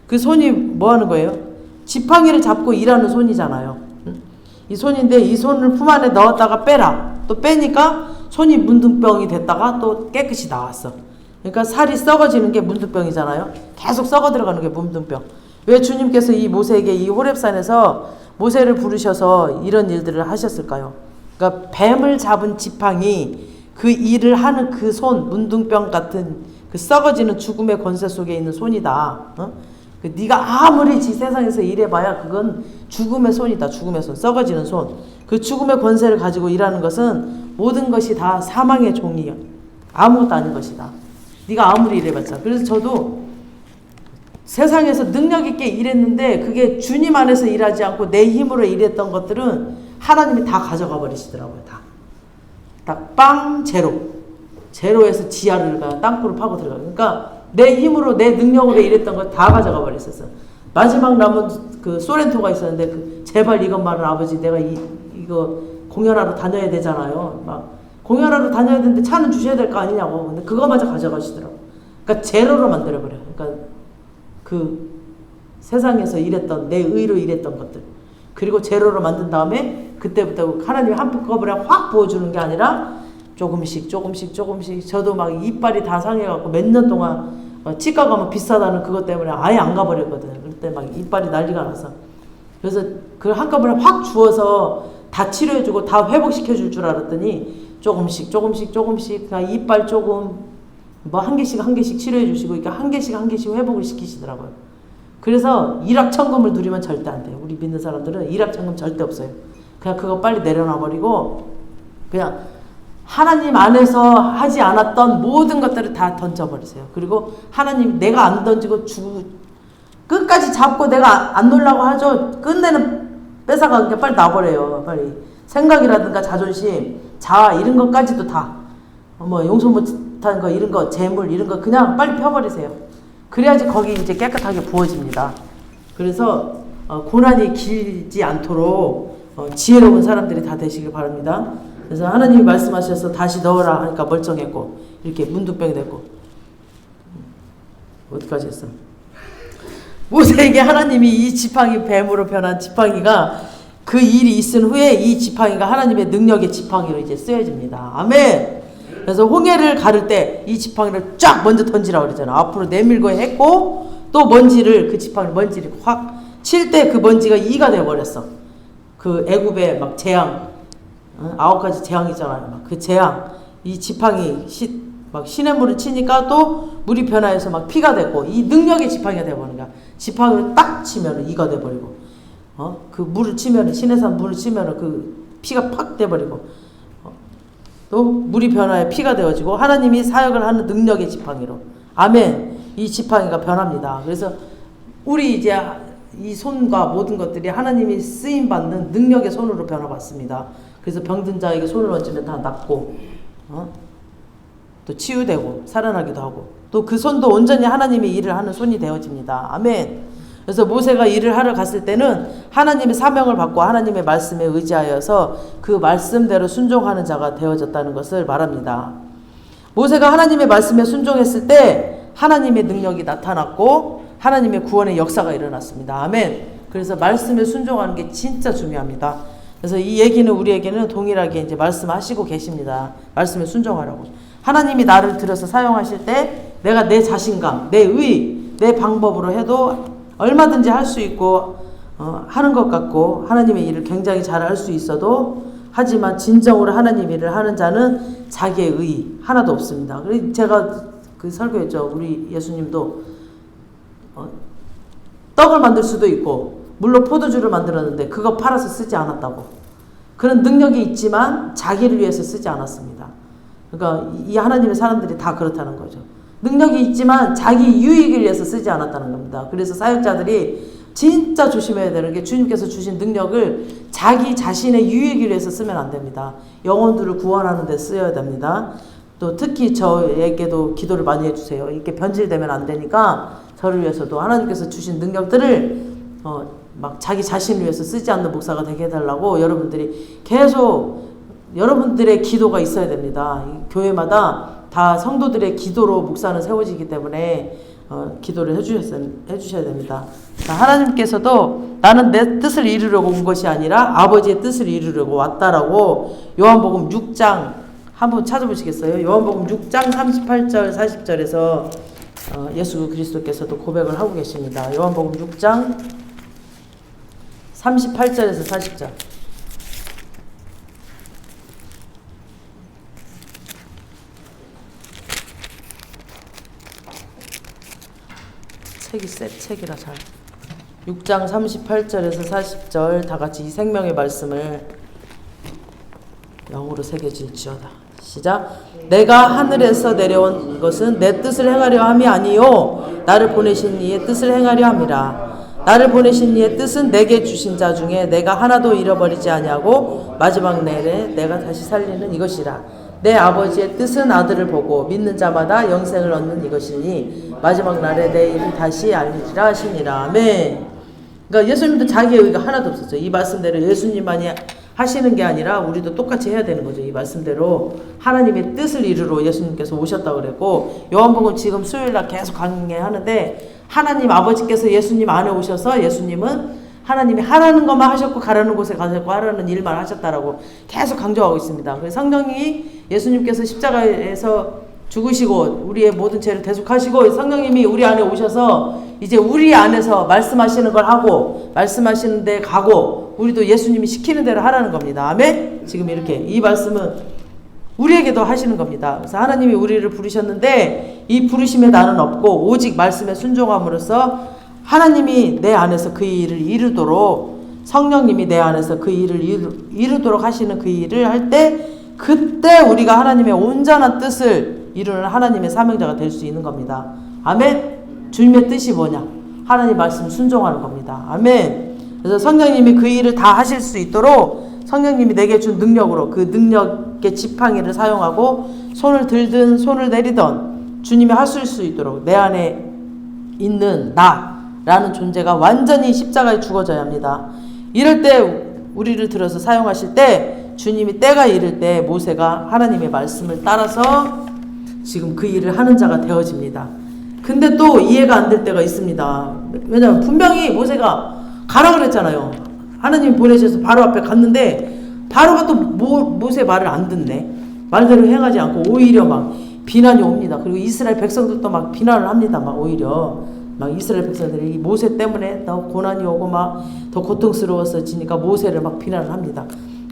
그 손이 뭐 하는 거예요? 지팡이를 잡고 일하는 손이잖아요. 이 손인데 이 손을 품 안에 넣었다가 빼라. 또 빼니까 손이 문둥병이 됐다가 또 깨끗이 나왔어. 그러니까 살이 썩어지는 게 문둥병이잖아요. 계속 썩어 들어가는 게 문둥병. 왜 주님께서 이 모세에게 이 호렙산에서 모세를 부르셔서 이런 일들을 하셨을까요? 그러니까 뱀을 잡은 지팡이, 그 일을 하는 그 손, 문둥병 같은 그 썩어지는 죽음의 권세 속에 있는 손이다. 그 네가 아무리 세상에서 일해봐야 그건 죽음의 손이다. 죽음의 손, 썩어지는 손. 그 죽음의 권세를 가지고 일하는 것은 모든 것이 다 사망의 종이야. 아무것도 아닌 것이다. 네가 아무리 일해봤자. 그래서 저도 세상에서 능력 있게 일했는데 그게 주님 안에서 일하지 않고 내 힘으로 일했던 것들은 하나님이 다 가져가 버리시더라고요. 다. 딱 빵 제로에서 지하를 가 땅굴을 파고 들어가. 그러니까 내 힘으로 내 능력으로 일했던 거 다 가져가 버렸었어. 마지막 남은 그 소렌토가 있었는데 제발 이것만은 아버지 내가 이거 공연하러 다녀야 되잖아요. 막 공연하러 다녀야 되는데 차는 주셔야 될 거 아니냐고. 근데 그거마저 가져가시더라고. 그러니까 제로로 만들어 버려. 그러니까 그 세상에서 일했던 내 의로 일했던 것들. 그리고 제로로 만든 다음에 그때부터 하나님이 한꺼번에 확 부어주는 게 아니라 조금씩 저도 막 이빨이 다 상해갖고 몇 년 동안 치과 가면 비싸다는 그것 때문에 아예 안 가버렸거든요. 그때 막 이빨이 난리가 나서. 그래서 그걸 한꺼번에 확 주어서 다 치료해주고 다 회복시켜줄 줄 알았더니 조금씩 그냥 이빨 조금 뭐 한 개씩 치료해주시고 이렇게 한 개씩 회복을 시키시더라고요. 그래서 일확천금을 누리면 절대 안 돼요. 우리 믿는 사람들은 일확천금 절대 없어요. 그냥 그거 빨리 내려놔버리고 그냥 하나님 안에서 하지 않았던 모든 것들을 다 던져버리세요. 그리고 하나님 내가 안 던지고 끝까지 잡고 내가 안 놀라고 하죠. 끝내는 뺏어가니까 빨리 놔버려요. 빨리 생각이라든가 자존심, 자아 이런 것까지도 다 뭐 용서 못한 거 이런 거 재물 이런 거 그냥 빨리 펴버리세요. 그래야지 거기 이제 깨끗하게 부어집니다. 그래서 고난이 길지 않도록 지혜로운 사람들이 다 되시길 바랍니다. 그래서 하나님이 말씀하셔서 다시 넣어라 하니까 멀쩡했고 이렇게 문둥병이 됐고 어디까지 했어? 모세에게 하나님이 이 지팡이 뱀으로 변한 지팡이가 그 일이 있은 후에 이 지팡이가 하나님의 능력의 지팡이로 이제 쓰여집니다. 아멘. 그래서 홍해를 가를 때 이 지팡이를 쫙 먼저 던지라고 그러잖아. 앞으로 내밀고 했고 또 먼지를 그 지팡이 먼지를 확 칠 때 그 먼지가 이가 되어버렸어. 그 애굽의 막 재앙 9가지 재앙 있잖아요. 막 그 재앙 이 지팡이 막 시냇물을 치니까 또 물이 변화해서 막 피가 되고 이 능력의 지팡이가 되어버리는 거야. 지팡이를 딱 치면 이가 돼버리고 그 물을 치면은, 시내산 물을 치면은 그 피가 팍 돼버리고, 또 물이 변화해 피가 되어지고, 하나님이 사역을 하는 능력의 지팡이로. 아멘. 이 지팡이가 변합니다. 그래서 우리 이제 이 손과 모든 것들이 하나님이 쓰임받는 능력의 손으로 변화받습니다. 그래서 병든 자에게 손을 얹으면 다 낫고, 또 치유되고 살아나기도 하고, 또 그 손도 온전히 하나님의 일을 하는 손이 되어집니다. 아멘. 그래서 모세가 일을 하러 갔을 때는 하나님의 사명을 받고 하나님의 말씀에 의지하여서 그 말씀대로 순종하는 자가 되어졌다는 것을 말합니다. 모세가 하나님의 말씀에 순종했을 때 하나님의 능력이 나타났고 하나님의 구원의 역사가 일어났습니다. 아멘. 그래서 말씀에 순종하는 게 진짜 중요합니다. 그래서 이 얘기는 우리에게는 동일하게 이제 말씀하시고 계십니다. 말씀에 순종하라고. 하나님이 나를 들여서 사용하실 때 내가 내 자신감, 내 의, 내 방법으로 해도 얼마든지 할 수 있고 하는 것 같고 하나님의 일을 굉장히 잘 할 수 있어도, 하지만 진정으로 하나님 일을 하는 자는 자기의 의 하나도 없습니다. 그래서 제가 그 설교했죠. 우리 예수님도 떡을 만들 수도 있고 물로 포도주를 만들었는데 그거 팔아서 쓰지 않았다고. 그런 능력이 있지만 자기를 위해서 쓰지 않았습니다. 그러니까 이 하나님의 사람들이 다 그렇다는 거죠. 능력이 있지만 자기 유익을 위해서 쓰지 않았다는 겁니다. 그래서 사역자들이 진짜 조심해야 되는 게, 주님께서 주신 능력을 자기 자신의 유익을 위해서 쓰면 안 됩니다. 영혼들을 구원하는 데 쓰여야 됩니다. 또 특히 저에게도 기도를 많이 해주세요. 이렇게 변질되면 안 되니까 저를 위해서도 하나님께서 주신 능력들을 막 자기 자신을 위해서 쓰지 않는 목사가 되게 해달라고 여러분들이 계속, 여러분들의 기도가 있어야 됩니다. 교회마다 다 성도들의 기도로 목사는 세워지기 때문에 기도를 해주셔야 됩니다. 하나님께서도 나는 내 뜻을 이루려고 온 것이 아니라 아버지의 뜻을 이루려고 왔다라고 요한복음 6장 한번 찾아보시겠어요? 요한복음 6장 38절 40절에서 예수 그리스도께서도 고백을 하고 계십니다. 요한복음 6장 38절에서 40절. 책이 새 책이라 잘. 6장 38절에서 40절 다 같이 이 생명의 말씀을 영으로 새겨질지어다. 시작. 내가 하늘에서 내려온 것은 내 뜻을 행하려 함이 아니요 나를 보내신 이의 뜻을 행하려 함이라. 나를 보내신 이의 뜻은 내게 주신 자 중에 내가 하나도 잃어버리지 아니하고 마지막 날에 내가 다시 살리는 이것이라. 내 아버지의 뜻은 아들을 보고 믿는 자마다 영생을 얻는 이것이니 마지막 날에 내 일을 다시 알리리라 하시니라. 아멘. 그러니까 예수님도 자기의 의가 하나도 없었죠. 이 말씀대로 예수님만이 하시는 게 아니라 우리도 똑같이 해야 되는 거죠. 이 말씀대로 하나님의 뜻을 이루러 예수님께서 오셨다고 그랬고, 요한복음 지금 수요일날 계속 강해하는데 하나님 아버지께서 예수님 안에 오셔서 예수님은 하나님이 하라는 것만 하셨고 가라는 곳에 가셨고 하라는 일만 하셨다라고 계속 강조하고 있습니다. 그래서 성령이 예수님께서 십자가에서 죽으시고 우리의 모든 죄를 대속하시고 성령님이 우리 안에 오셔서 이제 우리 안에서 말씀하시는 걸 하고 말씀하시는 데 가고 우리도 예수님이 시키는 대로 하라는 겁니다. 아멘? 지금 이렇게 이 말씀은 우리에게도 하시는 겁니다. 그래서 하나님이 우리를 부르셨는데 이 부르심에 나는 없고 오직 말씀에 순종함으로써 하나님이 내 안에서 그 일을 이루도록, 성령님이 내 안에서 그 일을 이루도록 하시는 그 일을 할 때 그때 우리가 하나님의 온전한 뜻을 이루는 하나님의 사명자가 될 수 있는 겁니다. 아멘. 주님의 뜻이 뭐냐? 하나님 말씀 순종하는 겁니다. 아멘. 그래서 성령님이 그 일을 다 하실 수 있도록 성령님이 내게 준 능력으로 그 능력의 지팡이를 사용하고 손을 들든 손을 내리던 주님이 하실 수 있도록 내 안에 있는 나라는 존재가 완전히 십자가에 죽어져야 합니다. 이럴 때 우리를 들어서 사용하실 때 주님이 때가 이를 때 모세가 하나님의 말씀을 따라서 지금 그 일을 하는 자가 되어집니다. 근데 또 이해가 안 될 때가 있습니다. 왜냐하면 분명히 모세가 가라 그랬잖아요. 하나님 보내셔서 바로 앞에 갔는데 바로가 또 모세 말을 안 듣네. 말대로 행하지 않고 오히려 막 비난이 옵니다. 그리고 이스라엘 백성들도 막 비난을 합니다. 막 오히려 막 이스라엘 백성들이 모세 때문에 더 고난이 오고 막 더 고통스러워서지니까 모세를 막 비난을 합니다.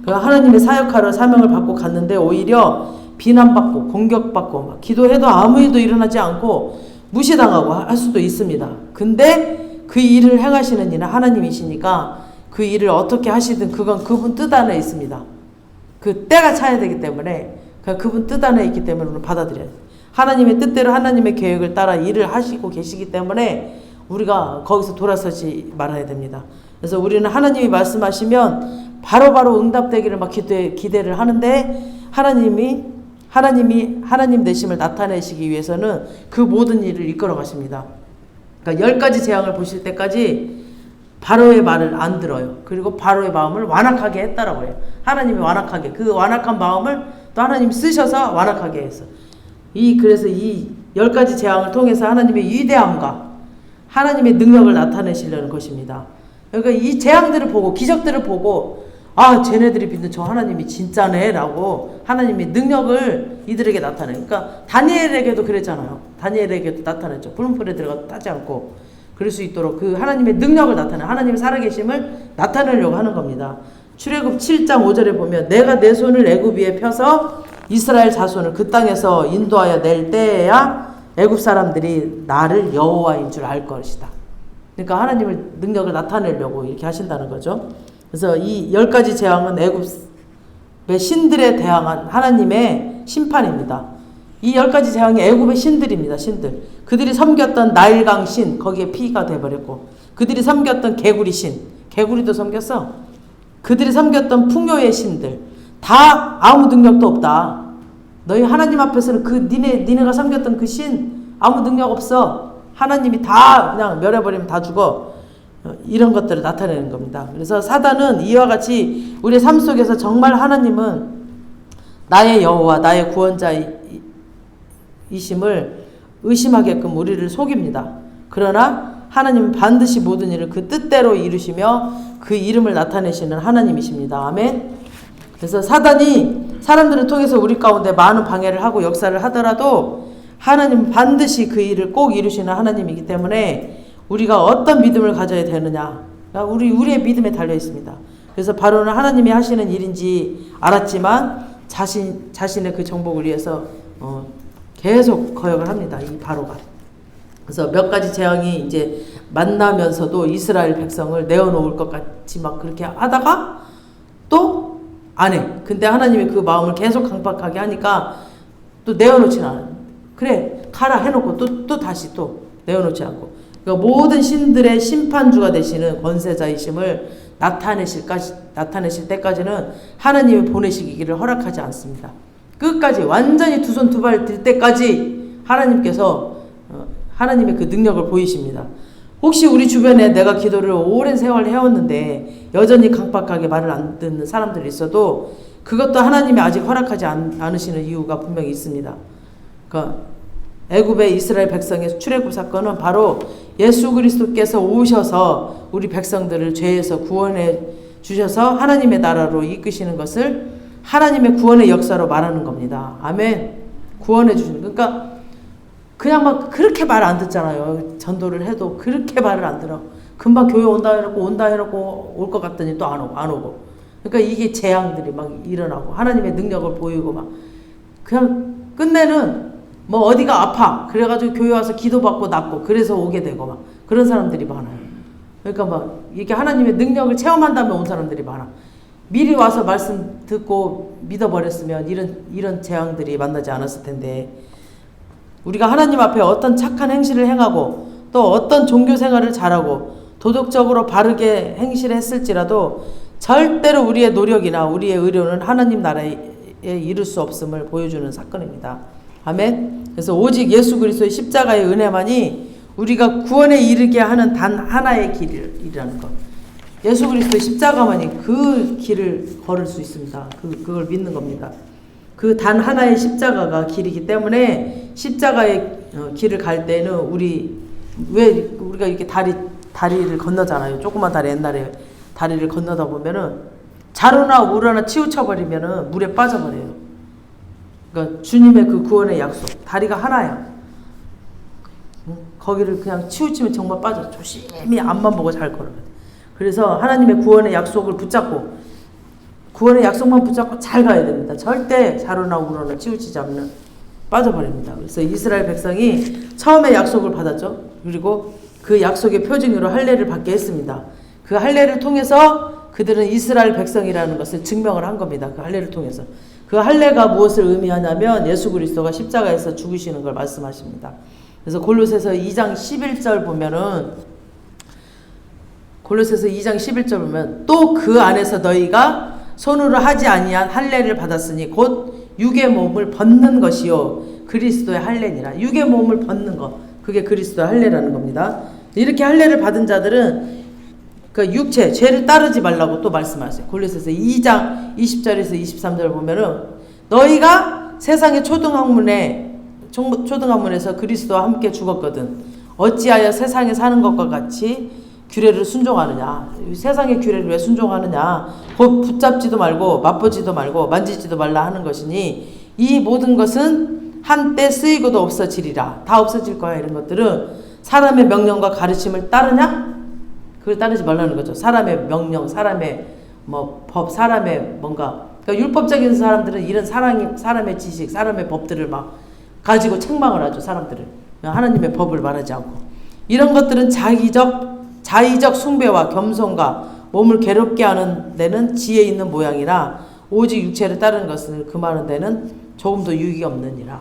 하나님의 사역하러 사명을 받고 갔는데 오히려 비난받고 공격받고 막 기도해도 아무 일도 일어나지 않고 무시당하고 할 수도 있습니다. 근데 그 일을 행하시는 이는 하나님이시니까 그 일을 어떻게 하시든 그건 그분 뜻 안에 있습니다. 그 때가 차야 되기 때문에 그분 뜻 안에 있기 때문에 우리는 받아들여야 돼요. 하나님의 뜻대로 하나님의 계획을 따라 일을 하시고 계시기 때문에 우리가 거기서 돌아서지 말아야 됩니다. 그래서 우리는 하나님이 말씀하시면 바로바로 응답되기를 막 기대를 하는데 하나님 되심을 나타내시기 위해서는 그 모든 일을 이끌어 가십니다. 그러니까 10가지 재앙을 보실 때까지 바로의 말을 안 들어요. 그리고 바로의 마음을 완악하게 했다라고 해요. 하나님이 완악하게, 그 완악한 마음을 또 하나님이 쓰셔서 완악하게 해서 그래서 이 10가지 재앙을 통해서 하나님의 위대함과 하나님의 능력을 나타내시려는 것입니다. 그러니까 이 재앙들을 보고 기적들을 보고 쟤네들이 믿는 저 하나님이 진짜네 라고 하나님의 능력을 이들에게 나타내요. 그러니까 다니엘에게도 그랬잖아요. 다니엘에게도 나타냈죠. 풀무불에 들어가도 타지 않고 그럴 수 있도록 그 하나님의 능력을 하나님의 살아계심을 나타내려고 하는 겁니다. 출애굽 7장 5절에 보면 내가 내 손을 애굽 위에 펴서 이스라엘 자손을 그 땅에서 인도하여 낼 때에야 애굽 사람들이 나를 여호와인 줄 알 것이다. 그러니까 하나님의 능력을 나타내려고 이렇게 하신다는 거죠. 그래서 이 10가지 재앙은 애굽의 신들에 대항한 하나님의 심판입니다. 이 10가지 재앙이 애굽의 신들입니다. 신들. 그들이 섬겼던 나일강 신 거기에 피가 돼버렸고 그들이 섬겼던 개구리 신 개구리도 섬겼어. 그들이 섬겼던 풍요의 신들 다 아무 능력도 없다. 너희 하나님 앞에서는 니네가 섬겼던 그 신 아무 능력 없어. 하나님이 다 그냥 멸해버리면 다 죽어. 이런 것들을 나타내는 겁니다. 그래서 사단은 이와 같이 우리의 삶 속에서 정말 하나님은 나의 여호와 나의 구원자이심을 의심하게끔 우리를 속입니다. 그러나 하나님은 반드시 모든 일을 그 뜻대로 이루시며 그 이름을 나타내시는 하나님이십니다. 아멘. 그래서 사단이 사람들을 통해서 우리 가운데 많은 방해를 하고 역사를 하더라도 하나님은 반드시 그 일을 꼭 이루시는 하나님이기 때문에 우리가 어떤 믿음을 가져야 되느냐 우리의 믿음에 달려 있습니다. 그래서 바로는 하나님이 하시는 일인지 알았지만 자신의 그 정복을 위해서 계속 거역을 합니다. 이 바로가. 그래서 몇 가지 재앙이 이제 만나면서도 이스라엘 백성을 내어놓을 것 같이 막 그렇게 하다가 또 안 해. 근데 하나님이 그 마음을 계속 강박하게 하니까 또 내어놓지는 않아요. 그래 가라 해놓고 또 다시 또 내어놓지 않고. 그러니까 모든 신들의 심판주가 되시는 권세자이심을 나타내실 때까지는 하나님이 보내시기 길을 허락하지 않습니다. 끝까지 완전히 두 손 두 발 들 때까지 하나님께서 하나님의 그 능력을 보이십니다. 혹시 우리 주변에 내가 기도를 오랜 세월 해왔는데 여전히 강박하게 말을 안 듣는 사람들이 있어도 그것도 하나님이 아직 허락하지 않으시는 이유가 분명히 있습니다. 그러니까 애굽의 이스라엘 백성의 출애굽 사건은 바로 예수 그리스도께서 오셔서 우리 백성들을 죄에서 구원해 주셔서 하나님의 나라로 이끄시는 것을 하나님의 구원의 역사로 말하는 겁니다. 아멘. 구원해 주시는. 그러니까 그냥 막 그렇게 말 안 듣잖아요. 전도를 해도 그렇게 말을 안 들어. 금방 교회 온다 해놓고 올 것 같더니 또 안 오고. 그러니까 이게 재앙들이 막 일어나고 하나님의 능력을 보이고 막 그냥 끝내는 뭐 어디가 아파 그래가지고 교회 와서 기도받고 낫고 그래서 오게 되고 막 그런 사람들이 많아요. 그러니까 막 이렇게 하나님의 능력을 체험한 다음에 온 사람들이 많아. 미리 와서 말씀 듣고 믿어버렸으면 이런 재앙들이 만나지 않았을 텐데 우리가 하나님 앞에 어떤 착한 행실을 행하고 또 어떤 종교 생활을 잘하고 도덕적으로 바르게 행실을 했을지라도 절대로 우리의 노력이나 우리의 의료는 하나님 나라에 이룰 수 없음을 보여주는 사건입니다. 아멘. 그래서 오직 예수 그리스도의 십자가의 은혜만이 우리가 구원에 이르게 하는 단 하나의 길이라는 것. 예수 그리스도의 십자가만이 그 길을 걸을 수 있습니다. 그걸 믿는 겁니다. 그 단 하나의 십자가가 길이기 때문에 십자가의 길을 갈 때는 우리가 이렇게 다리를 건너잖아요. 조그만 다리 옛날에 다리를 건너다 보면은 자루나 우라나 치우쳐버리면은 물에 빠져버려요. 그러니까 주님의 그 구원의 약속 다리가 하나야. 거기를 그냥 치우치면 정말 빠져. 조심히 앞만 보고 잘 걸어야 돼. 그래서 하나님의 구원의 약속을 붙잡고 구원의 약속만 붙잡고 잘 가야 됩니다. 절대 자루나 우러나 치우치지 않으면 빠져버립니다. 그래서 이스라엘 백성이 처음에 약속을 받았죠. 그리고 그 약속의 표징으로 할례를 받게 했습니다. 그 할례를 통해서 그들은 이스라엘 백성이라는 것을 증명을 한 겁니다. 그 할례를 통해서. 그 할례가 무엇을 의미하냐면 예수 그리스도가 십자가에서 죽으시는 걸 말씀하십니다. 그래서 골로새서 2장 11절 보면은 골로새서 2장 11절 보면 또 그 안에서 너희가 손으로 하지 아니한 할례를 받았으니 곧 육의 몸을 벗는 것이요 그리스도의 할례니라. 육의 몸을 벗는 것, 그게 그리스도의 할례라는 겁니다. 이렇게 할례를 받은 자들은 그 육체, 죄를 따르지 말라고 또 말씀하세요. 골로새서 2장 20절에서 23절 보면은 너희가 세상의 초등학문에서 그리스도와 함께 죽었거든. 어찌하여 세상에 사는 것과 같이 규례를 순종하느냐. 세상의 규례를 왜 순종하느냐. 곧 붙잡지도 말고 맛보지도 말고 만지지도 말라 하는 것이니 이 모든 것은 한때 쓰이고도 없어지리라. 다 없어질 거야. 이런 것들은 사람의 명령과 가르침을 따르냐? 그걸 따르지 말라는 거죠. 사람의 명령, 사람의 뭐 법, 사람의 뭔가. 그러니까 율법적인 사람들은 이런 사람의 지식, 사람의 법들을 막 가지고 책망을 하죠. 사람들을. 하나님의 법을 말하지 않고. 이런 것들은 자의적 숭배와 겸손과 몸을 괴롭게 하는 데는 지혜 있는 모양이라 오직 육체를 따르는 것을 금하는 데는 조금도 유익이 없느니라.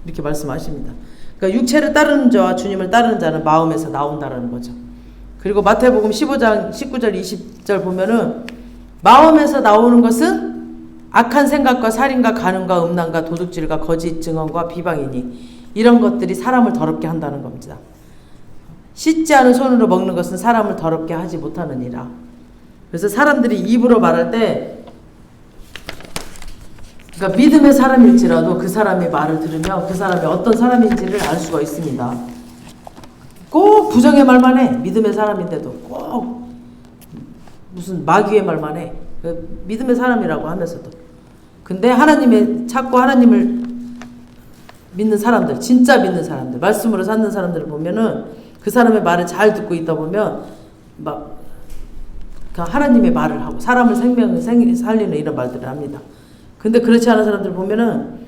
이렇게 말씀하십니다. 그러니까 육체를 따르는 자와 주님을 따르는 자는 마음에서 나온다라는 거죠. 그리고 마태복음 15장 19절 20절 보면은 마음에서 나오는 것은 악한 생각과 살인과 간음과 음란과 도둑질과 거짓 증언과 비방이니 이런 것들이 사람을 더럽게 한다는 겁니다. 씻지 않은 손으로 먹는 것은 사람을 더럽게 하지 못하느니라. 그래서 사람들이 입으로 말할 때 그러니까 믿음의 사람일지라도 그 사람의 말을 들으면 그 사람이 어떤 사람인지를 알 수가 있습니다. 꼭 부정의 말만 해. 믿음의 사람인데도 꼭 무슨 마귀의 말만 해. 믿음의 사람이라고 하면서도. 근데 하나님의 찾고 하나님을 믿는 사람들, 진짜 믿는 사람들, 말씀으로 사는 사람들을 보면은 그 사람의 말을 잘 듣고 있다 보면 막 하나님의 말을 하고 사람을 살리는 이런 말들을 합니다. 근데 그렇지 않은 사람들 보면은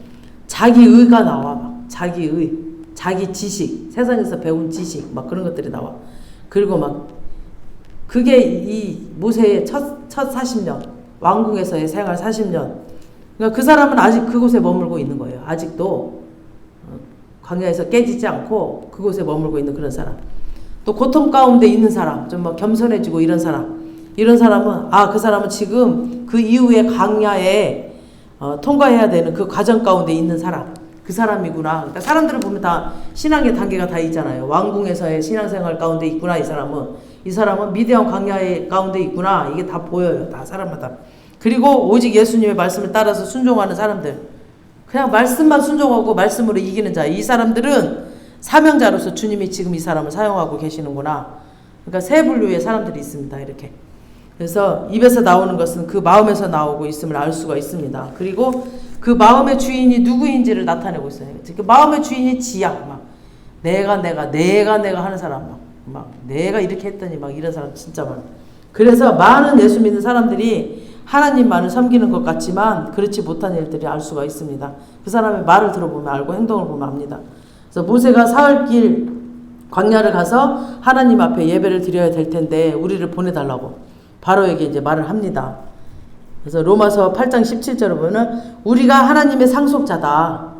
자기 의가 나와. 막 자기 의, 자기 지식, 세상에서 배운 지식 막 그런 것들이 나와. 그리고 막 그게 이 모세의 첫 40년 왕궁에서의 생활 40년. 그러니까 그 사람은 아직 그곳에 머물고 있는 거예요. 아직도 광야에서 깨지지 않고 그곳에 머물고 있는 그런 사람. 또 고통 가운데 있는 사람, 좀 뭐 겸손해지고 이런 사람. 이런 사람은 그 사람은 지금 그 이후에 광야에 통과해야 되는 그 과정 가운데 있는 사람. 그 사람이구나. 그러니까 사람들을 보면 다 신앙의 단계가 다 있잖아요. 왕궁에서의 신앙생활 가운데 있구나. 이 사람은 미디안 광야의 가운데 있구나. 이게 다 보여요. 다 사람마다. 그리고 오직 예수님의 말씀을 따라서 순종하는 사람들. 그냥 말씀만 순종하고 말씀으로 이기는 자. 이 사람들은 사명자로서 주님이 지금 이 사람을 사용하고 계시는구나. 그러니까 세 분류의 사람들이 있습니다. 이렇게. 그래서 입에서 나오는 것은 그 마음에서 나오고 있음을 알 수가 있습니다. 그리고 그 마음의 주인이 누구인지를 나타내고 있어요. 그 마음의 주인이 지야. 막 내가 하는 사람 막 내가 이렇게 했더니 막 이런 사람 진짜 많아. 그래서 많은 예수 믿는 사람들이 하나님만을 섬기는 것 같지만 그렇지 못한 일들이 알 수가 있습니다. 그 사람의 말을 들어보면 알고 행동을 보면 압니다. 그래서 모세가 사흘길 광야를 가서 하나님 앞에 예배를 드려야 될 텐데 우리를 보내달라고 바로에게 이제 말을 합니다. 그래서 로마서 8장 17절을 보면 우리가 하나님의 상속자다.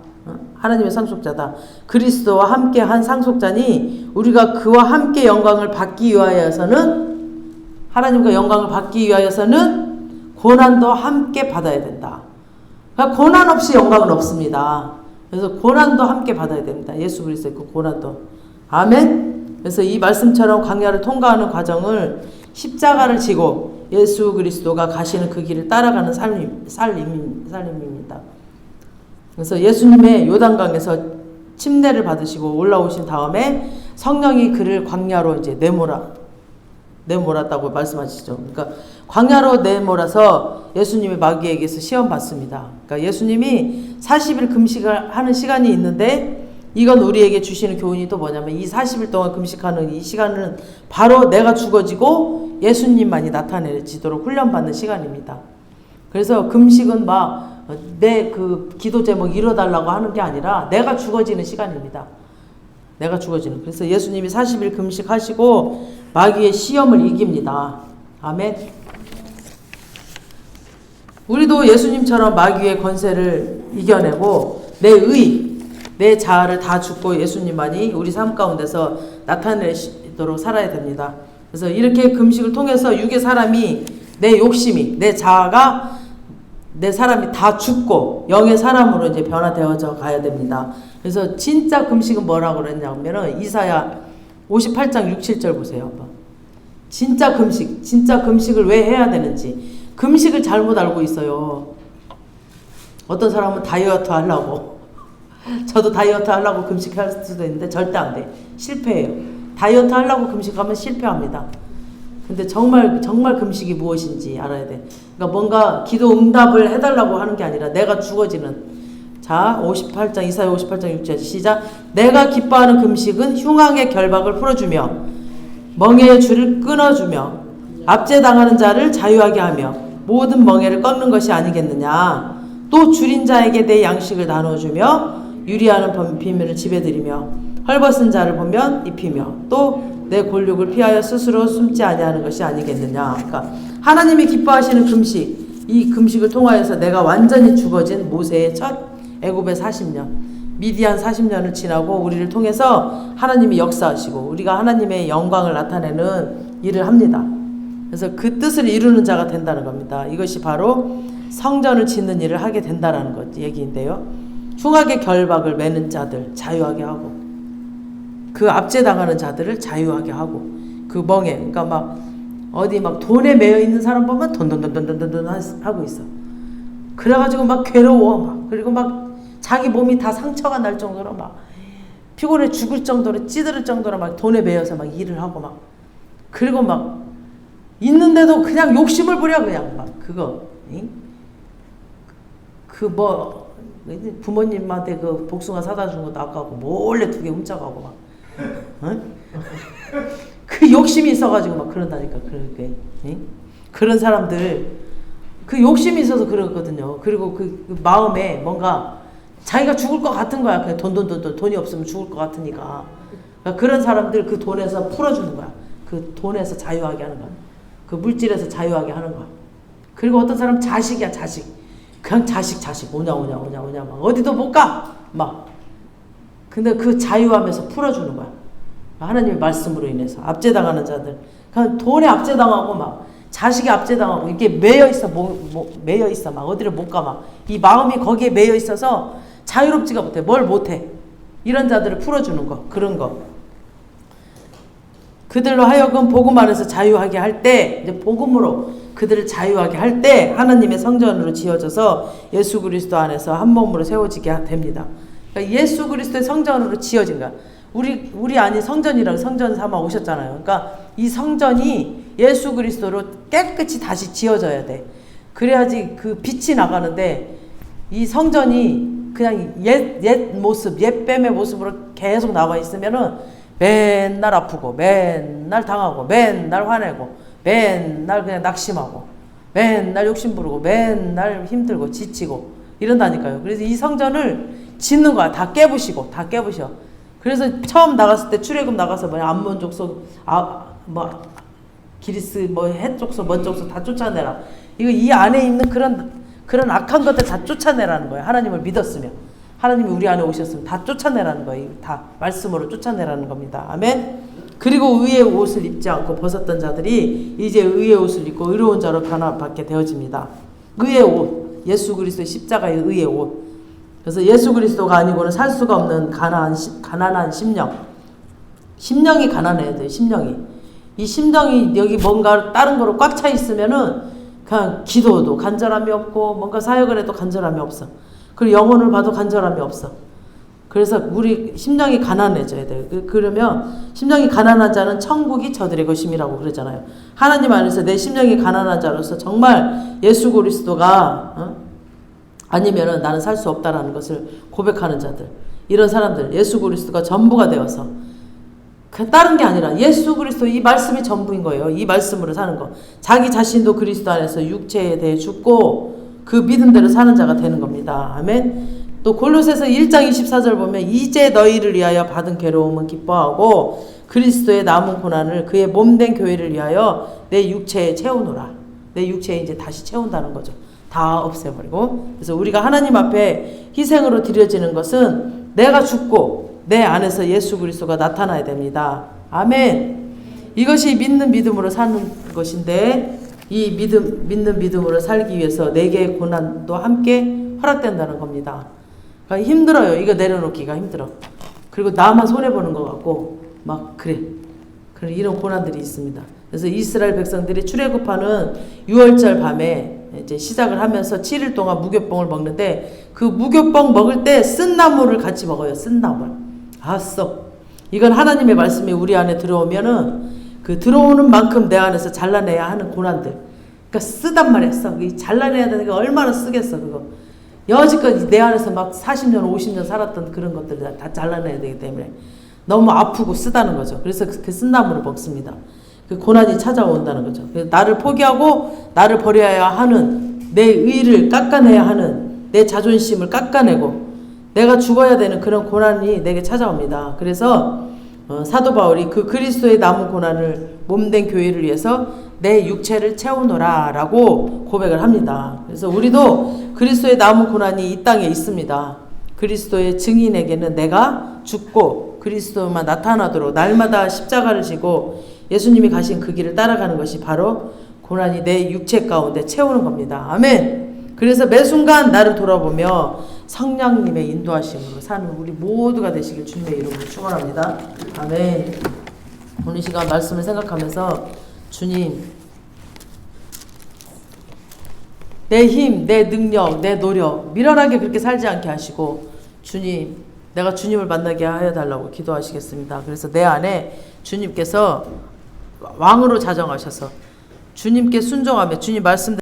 하나님의 상속자다. 그리스도와 함께 한 상속자니 우리가 그와 함께 영광을 받기 위하여서는 하나님과 영광을 받기 위하여서는 고난도 함께 받아야 된다. 그러니까 고난 없이 영광은 없습니다. 그래서 고난도 함께 받아야 됩니다. 예수 그리스도의 그 고난도. 아멘. 그래서 이 말씀처럼 광야를 통과하는 과정을 십자가를 지고 예수 그리스도가 가시는 그 길을 따라가는 삶입니다. 그래서 예수님의 요단강에서 침례를 받으시고 올라오신 다음에 성령이 그를 광야로 이제 내몰았다고 말씀하시죠. 그러니까 광야로 내몰아서 예수님이 마귀에게서 시험 받습니다. 그러니까 예수님이 40일 금식을 하는 시간이 있는데 이건 우리에게 주시는 교훈이 또 뭐냐면 이 40일 동안 금식하는 이 시간은 바로 내가 죽어지고 예수님만이 나타내지도록 훈련받는 시간입니다. 그래서 금식은 막 내 그 기도 제목 이뤄달라고 하는 게 아니라 내가 죽어지는 시간입니다. 내가 죽어지는. 그래서 예수님이 40일 금식하시고 마귀의 시험을 이깁니다. 아멘. 우리도 예수님처럼 마귀의 권세를 이겨내고 내 자아를 다 죽고 예수님만이 우리 삶 가운데서 나타내도록 살아야 됩니다. 그래서 이렇게 금식을 통해서 육의 사람이, 내 욕심이, 내 자아가, 내 사람이 다 죽고 영의 사람으로 이제 변화되어져 가야 됩니다. 그래서 진짜 금식은 뭐라고 그랬냐면은 이사야 58장 6, 7절 보세요. 진짜 금식을 왜 해야 되는지. 금식을 잘못 알고 있어요. 어떤 사람은 다이어트 하려고, 저도 다이어트 하려고 금식할 수도 있는데 절대 안 돼. 실패해요. 다이어트 하려고 금식하면 실패합니다. 근데 정말 금식이 무엇인지 알아야 돼. 그러니까 뭔가 기도 응답을 해달라고 하는 게 아니라 내가 죽어지는. 자, 이사야 58장 6절 시작. 내가 기뻐하는 금식은 흉악의 결박을 풀어주며 멍에의 줄을 끊어주며 압제당하는 자를 자유하게 하며 모든 멍에를 꺾는 것이 아니겠느냐. 또 줄인 자에게 내 양식을 나눠주며 유리하는 비밀을 지배드리며 헐벗은 자를 보면 입히며 또 내 골육을 피하여 스스로 숨지 아니하는 것이 아니겠느냐. 그러니까 하나님이 기뻐하시는 금식, 이 금식을 통하여서 내가 완전히 죽어진 모세의 첫 애굽의 40년, 미디안 40년을 지나고 우리를 통해서 하나님이 역사하시고 우리가 하나님의 영광을 나타내는 일을 합니다. 그래서 그 뜻을 이루는 자가 된다는 겁니다. 이것이 바로 성전을 짓는 일을 하게 된다는 것 얘기인데요. 흉악의 결박을 매는 자들 자유하게 하고 그 압제당하는 자들을 자유하게 하고 그 멍에, 그러니까 막 어디 막 돈에 매여 있는 사람 보면 돈 하고 있어. 그래가지고 막 괴로워. 막 그리고 막 자기 몸이 다 상처가 날 정도로 막 피곤해 죽을 정도로 찌들을 정도로 막 돈에 매여서 막 일을 하고 막 그리고 막 있는데도 그냥 욕심을 부려 그냥 막 그거. 그 뭐 부모님한테 그 복숭아 사다 준 것도 아까고 몰래 2개 훔쳐가고 막. 어? 그 욕심이 있어가지고 막 그런다니까. 그렇게 그런 사람들 그 욕심이 있어서 그러거든요. 그리고 그 마음에 뭔가 자기가 죽을 것 같은 거야. 그냥 돈이 없으면 죽을 것 같으니까. 그러니까 그런 사람들 그 돈에서 풀어주는 거야. 그 돈에서 자유하게 하는 거야. 그 물질에서 자유하게 하는 거야. 그리고 어떤 사람 자식이야, 자식. 그냥 자식 오냐 막 어디도 못 가 막. 근데 그 자유함에서 풀어주는 거야. 하나님의 말씀으로 인해서 압제당하는 자들, 그냥 돈에 압제당하고 막 자식이 압제당하고 이게 매여 있어 매여 있어 막 어디를 못 가 막 이 마음이 거기에 매여 있어서 자유롭지가 못해. 뭘 못해. 이런 자들을 풀어주는 거, 그런 거. 그들로 하여금 복음 안에서 자유하게 할 때, 이제 복음으로 그들을 자유하게 할 때 하나님의 성전으로 지어져서 예수 그리스도 안에서 한 몸으로 세워지게 됩니다. 그러니까 예수 그리스도의 성전으로 지어진 거야. 우리 안이 성전이라고 성전 삼아 오셨잖아요. 그러니까 이 성전이 예수 그리스도로 깨끗이 다시 지어져야 돼. 그래야지 그 빛이 나가는데 이 성전이 그냥 옛 모습, 옛 뱀의 모습으로 계속 나와 있으면은 맨날 아프고 맨날 당하고 맨날 화내고 맨날 그냥 낙심하고 맨날 욕심 부르고 맨날 힘들고 지치고 이런다니까요. 그래서 이 성전을 짓는 거야. 다 깨부시고 다 깨부셔. 그래서 처음 나갔을 때 출애굽 나가서 뭐냐 암몬 족속 기리스 해 족속 뭔 족속 다 쫓아내라. 이거 이 안에 있는 그런 악한 것들 다 쫓아내라는 거예요. 하나님을 믿었으면, 하나님이 우리 안에 오셨으면 다 쫓아내라는 거예요. 다 말씀으로 쫓아내라는 겁니다. 아멘. 그리고 의의 옷을 입지 않고 벗었던 자들이 이제 의의 옷을 입고 의로운 자로 변화받게 되어집니다. 의의 옷, 예수 그리스도의 십자가의 의의 옷. 그래서 예수 그리스도가 아니고는 살 수가 없는 가난한 심령이 가난해야 돼요. 심령이. 이 심령이 여기 뭔가 다른 거로 꽉 차 있으면은 그냥 기도도 간절함이 없고 뭔가 사역을 해도 간절함이 없어. 그리고 영혼을 봐도 간절함이 없어. 그래서 우리 심령이 가난해져야 돼요. 그러면 심령이 가난한 자는 천국이 저들의 것임이라고 그러잖아요. 하나님 안에서 내 심령이 가난한 자로서 정말 예수 그리스도가 아니면은 나는 살 수 없다라는 것을 고백하는 자들, 이런 사람들, 예수 그리스도가 전부가 되어서 다른 게 아니라 예수 그리스도 이 말씀이 전부인 거예요. 이 말씀으로 사는 거. 자기 자신도 그리스도 안에서 육체에 대해 죽고 그 믿음대로 사는 자가 되는 겁니다. 아멘. 또 골로새서 1장 24절 보면 이제 너희를 위하여 받은 괴로움은 기뻐하고 그리스도의 남은 고난을 그의 몸된 교회를 위하여 내 육체에 채우노라. 내 육체에 이제 다시 채운다는 거죠. 다 없애버리고. 그래서 우리가 하나님 앞에 희생으로 드려지는 것은 내가 죽고 내 안에서 예수 그리스도가 나타나야 됩니다. 아멘. 이것이 믿는 믿음으로 사는 것인데 이 믿는 믿음으로 살기 위해서 4개의 고난도 함께 허락된다는 겁니다. 그러니까 힘들어요. 이거 내려놓기가 힘들어. 그리고 나만 손해보는 것 같고 막 그래. 이런 고난들이 있습니다. 그래서 이스라엘 백성들이 출애굽하는 6월절 밤에 이제 시작을 하면서 7일 동안 무교병을 먹는데 그 무교병 먹을 때 쓴 나물을 같이 먹어요. 쓴 나물. 이건 하나님의 말씀이 우리 안에 들어오면은 그 들어오는 만큼 내 안에서 잘라내야 하는 고난들. 그러니까 쓰단 말이야. 잘라내야 되는 게 얼마나 쓰겠어 그거. 여지껏 내 안에서 막 40년 50년 살았던 그런 것들을 다 잘라내야 되기 때문에 너무 아프고 쓰다는 거죠. 그래서 그 쓴나물을 먹습니다. 그 고난이 찾아온다는 거죠. 그래서 나를 포기하고 나를 버려야 하는 내 의를 깎아내야 하는 내 자존심을 깎아내고 내가 죽어야 되는 그런 고난이 내게 찾아옵니다. 그래서 사도 바울이 그 그리스도의 남은 고난을 몸된 교회를 위해서 내 육체를 채우노라 라고 고백을 합니다. 그래서 우리도 그리스도의 남은 고난이 이 땅에 있습니다. 그리스도의 증인에게는 내가 죽고 그리스도만 나타나도록 날마다 십자가를 지고 예수님이 가신 그 길을 따라가는 것이 바로 고난이 내 육체 가운데 채우는 겁니다. 아멘. 그래서 매 순간 나를 돌아보며 성령님의 인도하심으로 사는 우리 모두가 되시길 주님의 이름으로 축원합니다. 아멘. 오늘 시간 말씀을 생각하면서 주님, 내 힘, 내 능력, 내 노력 미련하게 그렇게 살지 않게 하시고 주님, 내가 주님을 만나게 하여 달라고 기도하시겠습니다. 그래서 내 안에 주님께서 왕으로 자정하셔서 주님께 순종하며 주님 말씀대로